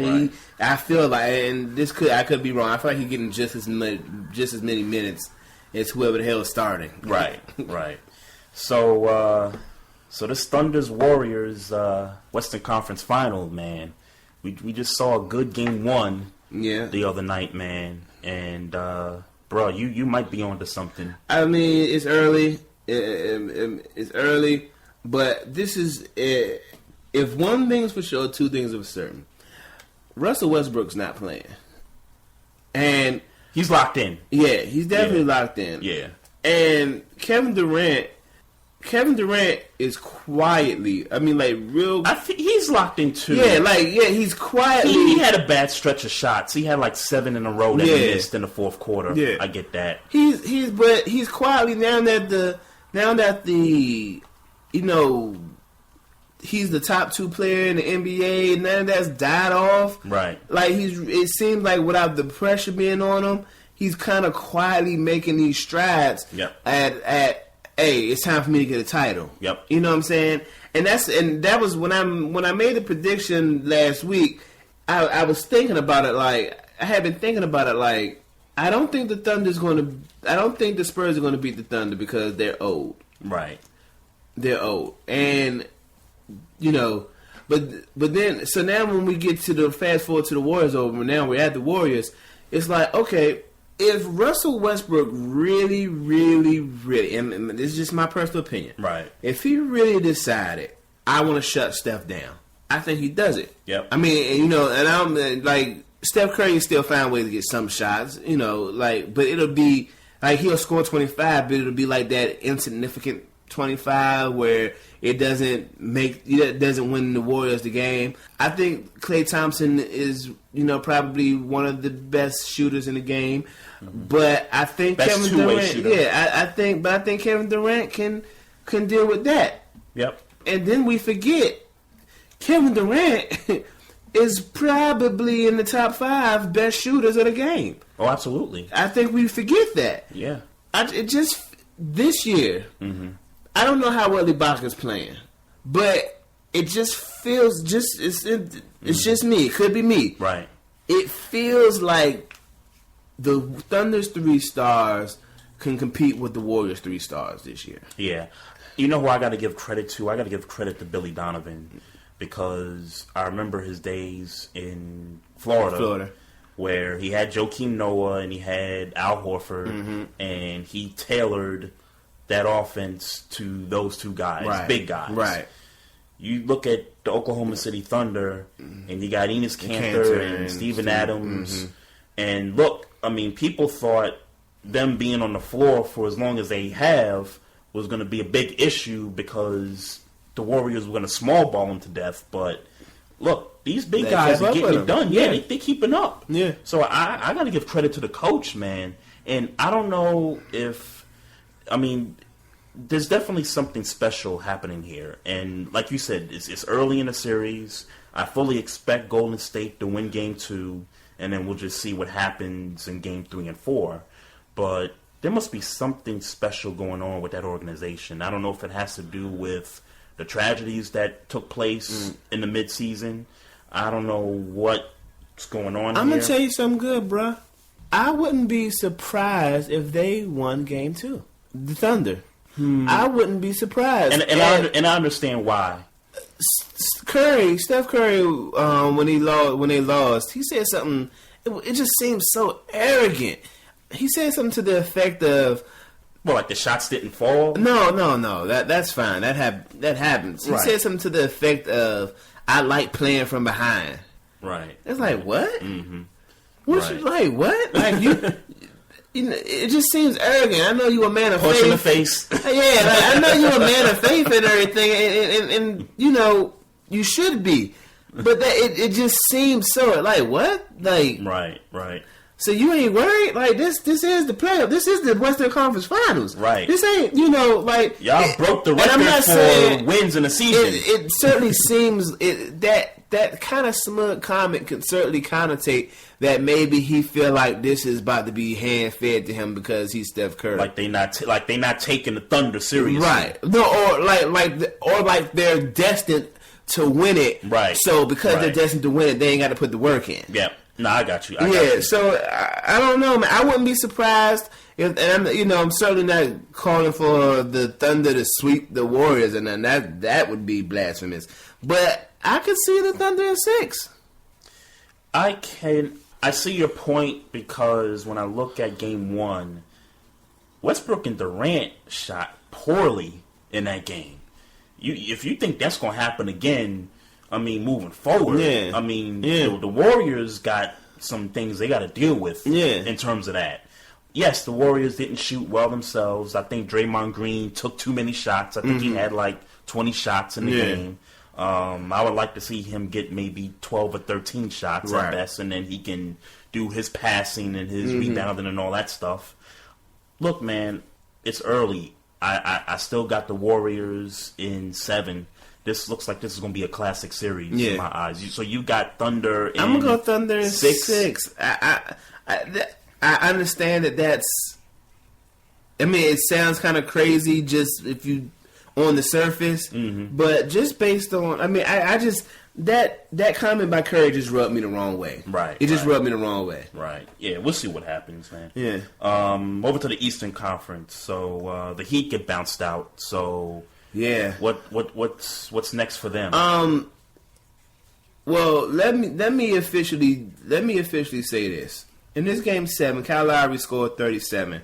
I feel like, and I could be wrong. I feel like he's getting just as many minutes as whoever the hell is starting. Right. So this Thunder's Warriors Western Conference Final, man. We just saw a good game 1 the other night, man, and bro, you might be onto something. I mean, it's early. It's early, but this is if one thing's for sure, two things are for certain. Russell Westbrook's not playing, and he's locked in. Yeah, he's definitely locked in. Yeah, and Kevin Durant is quietly. I mean, I think he's locked in too. He's quietly. He had a bad stretch of shots. He had 7 in a row that he missed in the fourth quarter. Yeah, I get that. He's quietly now that he's the top 2 player in the NBA, and none of that's died off. Right. It seems like without the pressure being on him, he's kind of quietly making these strides. Yep. Hey, it's time for me to get a title. Yep. You know what I'm saying? And that was when I made the prediction last week. I was thinking about it. I had been thinking about it. I don't think the Spurs are going to beat the Thunder because they're old. Right. They're old, and but then so now when we get to the fast forward to the Warriors over, now we're at the Warriors. It's okay. If Russell Westbrook really, really, really, and this is just my personal opinion, right? If he really decided, I want to shut Steph down, I think he does it. Yep. I mean, and I'm Steph Curry still find ways to get some shots, but it'll be he'll score 25, but it'll be that insignificant 25 where it doesn't win the Warriors the game. I think Klay Thompson is probably one of the best shooters in the game, but I think best Kevin Durant, shooter. I think Kevin Durant can deal with that. Yep. And then we forget Kevin Durant is probably in the top 5 best shooters of the game. Oh, absolutely. I think we forget that. Yeah. This year. Mm-hmm. I don't know how well Ibaka's playing, but it just feels it's just me. It could be me. Right. It feels like the Thunder's 3 stars can compete with the Warriors' 3 stars this year. Yeah. You know who I got to give credit to? I got to give credit to Billy Donovan because I remember his days in Florida. Where he had Joakim Noah and he had Al Horford, and he tailored that offense to those 2 guys, big guys. Right. You look at the Oklahoma City Thunder, and you got Enes Kanter and Steven Adams. And look, I mean, people thought them being on the floor for as long as they have was going to be a big issue because the Warriors were going to small ball them to death. But look, these big guys are getting it done. Yeah, they keeping up. Yeah. So I got to give credit to the coach, man. And I don't know if, I mean, there's definitely something special happening here. And like you said, it's early in the series. I fully expect Golden State to win Game 2, and then we'll just see what happens in Game 3 and 4. But there must be something special going on with that organization. I don't know if it has to do with the tragedies that took place in the midseason. I don't know what's going on I'm here. going to tell you something good, bruh. I wouldn't be surprised if they won Game 2. The Thunder. I wouldn't be surprised. And I understand why. Steph Curry, when they lost, he said something. It just seems so arrogant. He said something to the effect of, well, like the shots didn't fall? No. That's fine. That happens. He said something to the effect of, I like playing from behind. Right. It's like, what? Mm-hmm. Like, what? Like, you know, it just seems arrogant. I know you a man of faith. Push in the face. Yeah, like, I know you a man of faith and everything, and you know, you should be. But it just seems so, like, what? Like, Right. So you ain't worried? Like, this is the playoff. This is the Western Conference Finals. Right. This ain't, you know, like... Y'all broke the record for wins in a season. It certainly seems... That kind of smug comment can certainly connotate that maybe he feel like this is about to be hand-fed to him because he's Steph Curry. Like they not taking the Thunder seriously. Right. No, or like they're destined to win it. Right. So because they're destined to win it, they ain't got to put the work in. Yeah. No, I got you. So I don't know, man. I wouldn't be surprised if, and I'm certainly not calling for the Thunder to sweep the Warriors, and then that would be blasphemous. But I could see the Thunder in 6. I see your point because when I look at Game 1, Westbrook and Durant shot poorly in that game. If you think that's going to happen again, I mean, moving forward, the Warriors got some things they got to deal with in terms of that. Yes, the Warriors didn't shoot well themselves. I think Draymond Green took too many shots. I think he had like 20 shots in the game. I would like to see him get maybe 12 or 13 shots at best, and then he can do his passing and his rebounding and all that stuff. Look, man, it's early. I still got the Warriors in 7. This looks like this is going to be a classic series in my eyes. So you got Thunder in I'm going to go Thunder in 6. I understand that's... I mean, it sounds kind of crazy just if you... on the surface, but just based on... I mean, I just... That comment by Curry just rubbed me the wrong way. Right. It just rubbed me the wrong way. Right. Yeah, we'll see what happens, man. Yeah. Over to the Eastern Conference. So, the Heat get bounced out. So... Yeah. What's next for them? Well, let me officially say this. In this game 7, Kyle Lowry scored 37.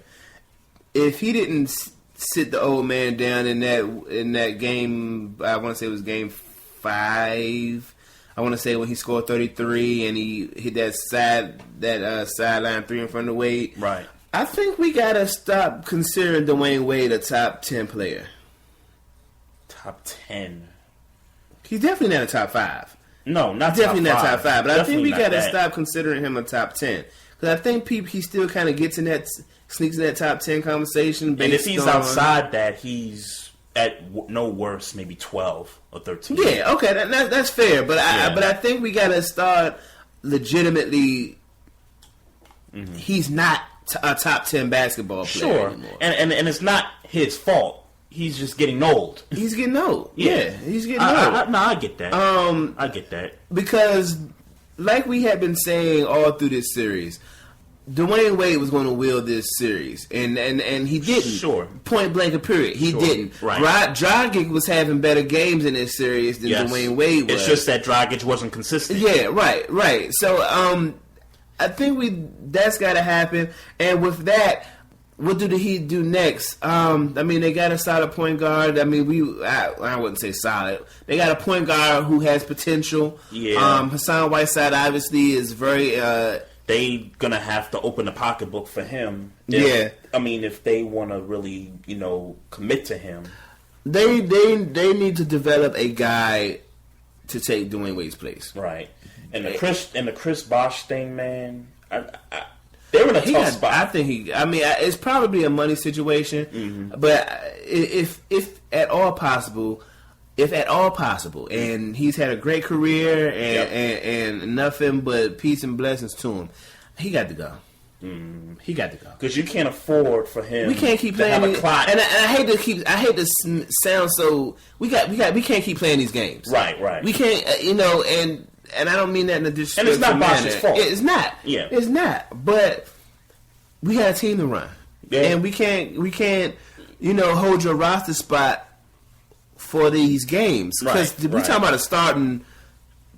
If he didn't sit the old man down in that game, I want to say it was game 5. I want to say when he scored 33 and he hit that sideline 3 in front of Wade. Right. I think we gotta stop considering Dwayne Wade a top 10 player. Top 10. He's definitely not a top 5. No, not definitely top 5. Not top 5. But definitely I think we got to stop considering him a top 10 because I think he still kind of sneaks in that top 10 conversation. And if he's outside that, he's at no worse, maybe 12 or 13. Yeah, okay, that's fair. But I think we got to start legitimately. He's not a top 10 basketball player anymore. And it's not his fault. He's just getting old. He's getting old. Yeah, he's getting old. I get that. I get that. Because, like we have been saying all through this series, Dwayne Wade was going to wield this series, and he didn't. Sure. Point blank, period. He didn't. Right. Dragic was having better games in this series than Dwayne Wade was. It's just that Dragic wasn't consistent. Yeah, right. So, I think that's got to happen, and with that. What do the Heat do next? I mean, they got a solid point guard. I mean, I wouldn't say solid. They got a point guard who has potential. Yeah. Hassan Whiteside obviously is very. They gonna have to open the pocketbook for him. I mean, if they want to really, commit to him, they need to develop a guy to take Dwayne Wade's place. Right. And the Chris Bosh thing, man. They're in a tough spot. I think it's probably a money situation, but if at all possible, and he's had a great career and nothing but peace and blessings to him, he got to go. He got to go because you can't afford for him. We can't keep playing a clock. And I hate to sound so. We can't keep playing these games. Right. We can't, and I don't mean that in a disrespectful manner. And it's not Bosh's fault. It's not. Yeah, it's not. But we got a team to run, and we can't, hold your roster spot for these games because we're talking about a starting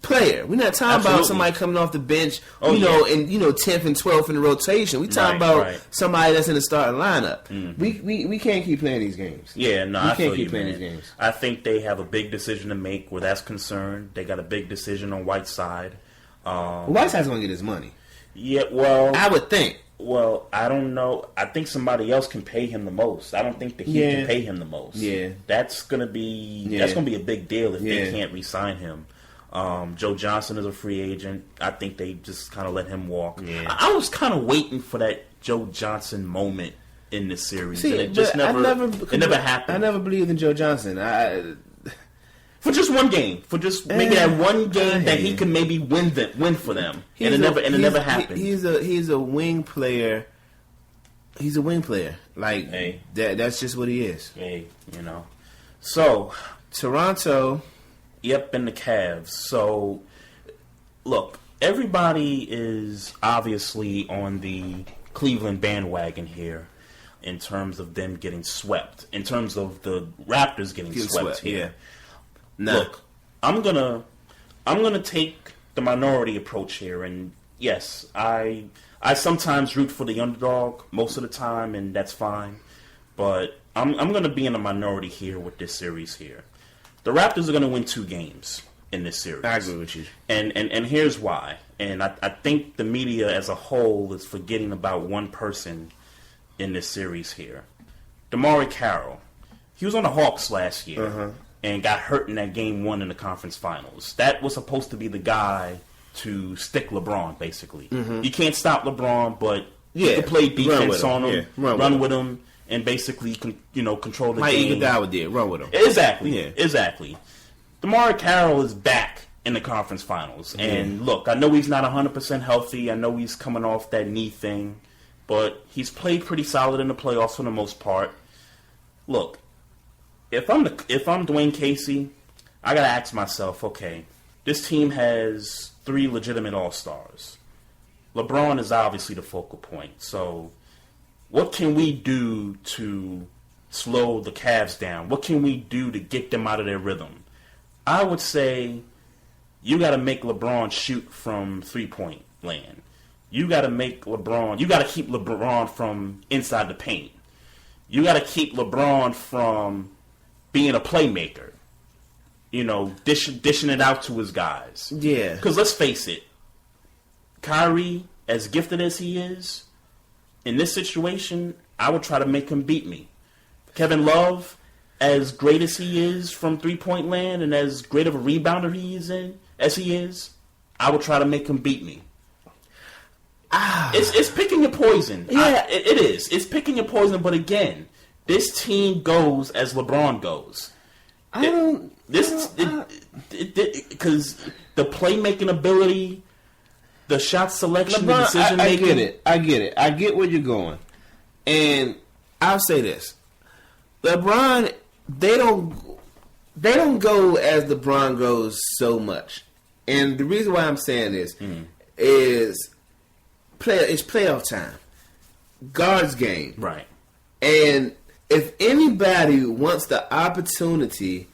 player. We're not talking about somebody coming off the bench, in 10th and 12th in the rotation. We talking about somebody that's in the starting lineup. We can't keep playing these games. Yeah, no, I can't keep playing these games. I think they have a big decision to make where that's concerned. They got a big decision on Whiteside. Whiteside's going to get his money. Yeah, well, I would think. Well, I don't know. I think somebody else can pay him the most. I don't think the Heat can pay him the most. Yeah, that's gonna be a big deal if they can't re-sign him. Joe Johnson is a free agent. I think they just kind of let him walk. Yeah. I was kind of waiting for that Joe Johnson moment in this series. See, and it never happened. I never believed in Joe Johnson. For just one game, maybe that one game that he can maybe win for them, and it never happened. He's a wing player. He's a wing player. That's just what he is. So Toronto. Yep, and the Cavs. So, look, everybody is obviously on the Cleveland bandwagon here in terms of them getting swept. In terms of the Raptors getting swept here. Yeah. No. Look, I'm gonna take the minority approach here, and yes, I sometimes root for the underdog most of the time, and that's fine. But I'm gonna be in a minority here with this series here. The Raptors are going to win 2 games in this series. I agree with you. And here's why. And I think the media as a whole is forgetting about one person in this series here. DeMarre Carroll. He was on the Hawks last year and got hurt in that game 1 in the conference finals. That was supposed to be the guy to stick LeBron, basically. You can't stop LeBron, but you can play defense on him, run with him. And basically, control the game. Iguodala did. Run with him. Exactly. Yeah. Exactly. DeMarre Carroll is back in the conference finals. And look, I know he's not 100% healthy. I know he's coming off that knee thing. But he's played pretty solid in the playoffs for the most part. Look, if I'm Dwayne Casey, I got to ask myself, okay, this team has 3 legitimate All-Stars. LeBron is obviously the focal point. So what can we do to slow the Cavs down? What can we do to get them out of their rhythm? I would say you got to make LeBron shoot from 3-point land. You got to keep LeBron from inside the paint. You got to keep LeBron from being a playmaker. Dishing it out to his guys. Yeah. Because let's face it, Kyrie, as gifted as he is, in this situation, I would try to make him beat me. Kevin Love, as great as he is from 3-point land and as great of a rebounder as he is, I would try to make him beat me. It's picking your poison. Yeah, it is. It's picking your poison. But again, this team goes as LeBron goes. Because the playmaking ability, the shot selection, the decision making. I get it. I get where you're going. And I'll say this. LeBron, they don't go as LeBron goes so much. And the reason why I'm saying this is it's playoff time. Guards game. Right. And if anybody wants the opportunity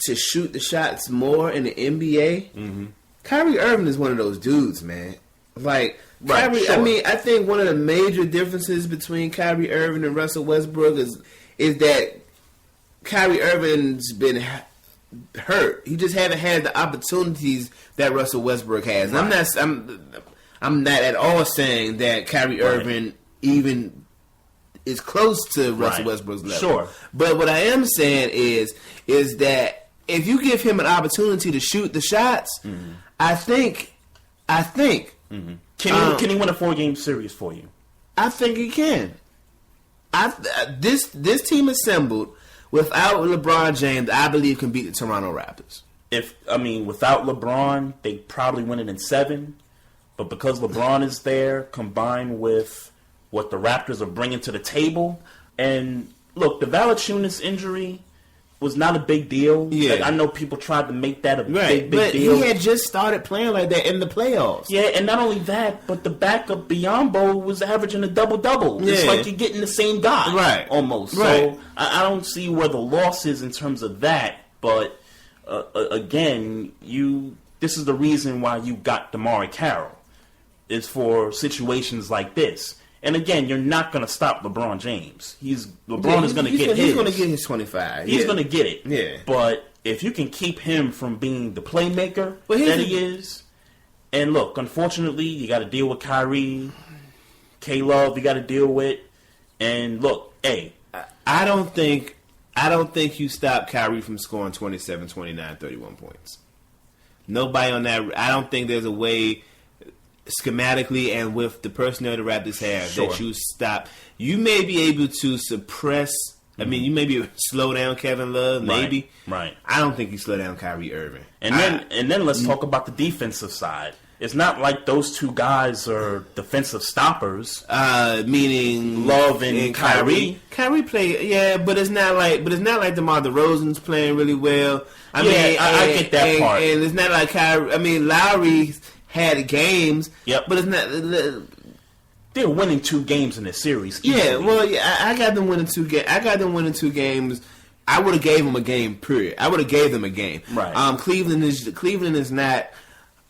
to shoot the shots more in the NBA, Kyrie Irving is one of those dudes, man. Kyrie, sure. I mean, I think one of the major differences between Kyrie Irving and Russell Westbrook is that Kyrie Irving's been hurt. He just haven't had the opportunities that Russell Westbrook has. Right. I'm not at all saying that Kyrie Irving even is close to Russell Westbrook's level. Sure. But what I am saying is that if you give him an opportunity to shoot the shots, I think. Can he win a 4-game series for you? I think he can. This team assembled without LeBron James, I believe, can beat the Toronto Raptors. Without LeBron, they probably win it in 7. But because LeBron is there, combined with what the Raptors are bringing to the table, and look, the Valanciunas injury was not a big deal. Yeah. Like, I know people tried to make that a big but deal. He had just started playing like that in the playoffs. Yeah, and not only that, but the backup Biyombo was averaging a double-double. Yeah. It's like you're getting the same guy. Right. Almost. Right. So I don't see where the loss is in terms of that. But, again, this is the reason why you got DeMar Carroll. It's for situations like this. And again, you're not going to stop LeBron James. LeBron is going to get his. He's going to get his 25. He's going to get it. Yeah. But if you can keep him from being the playmaker that he is, and look, unfortunately, you got to deal with Kyrie, K-Love. You got to deal with, and look, hey, I don't think you stop Kyrie from scoring 27, 29, 31 points. Nobody on that. I don't think there's a way. Schematically and with the personnel the Raptors have that you stop. You may be able to suppress. I mean, you may be able to slow down Kevin Love. Maybe. Right. I don't think you slow down Kyrie Irving. And then let's talk about the defensive side. It's not like those two guys are defensive stoppers. Meaning Love and Kyrie. Kyrie play, but it's not like DeMar DeRozan's playing really well. I get that part. And it's not like Kyrie. I mean, Lowry had games. Yep. But it's not. They're winning 2 games in this series. Easily. I got them winning 2 games. I would have gave them a game. Period. I would have gave them a game. Right. Cleveland is not.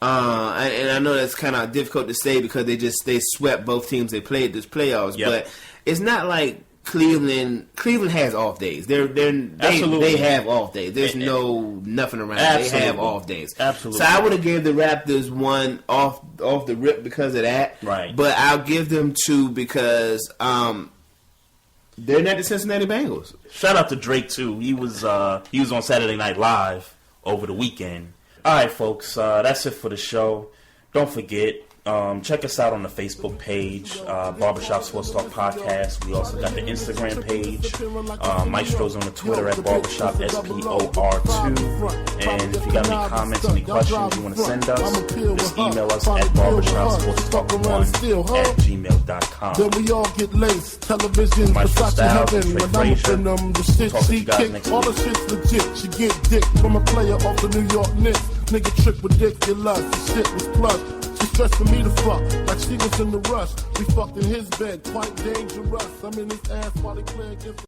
And I know that's kind of difficult to say because they swept both teams they played this playoffs. Yep. But it's not like Cleveland has off days. They have off days. There's nothing around. Absolutely. They have off days. Absolutely. So I would have gave the Raptors 1 off the rip because of that. Right. But I'll give them 2 because they're not the Cincinnati Bengals. Shout out to Drake too. He was on Saturday Night Live over the weekend. All right, folks. That's it for the show. Don't forget. Check us out on the Facebook page, Barbershop Sports Talk Podcast. We also got the Instagram page. Maestro's on the Twitter at Barbershop SPOR2. And if you got any comments, any questions you want to send us, just email us at barbershopsportstalk1@gmail.com. Then we all get laced. Television, Versace heaven. When I'm up in them, the shit she kick. All the shit's legit. She get dick from a player off the New York Knicks. Nigga trick ridiculous. The shit was plush. She stressing me to fuck, like she was in the rush. We fucked in his bed, quite dangerous. I'm in his ass while they play against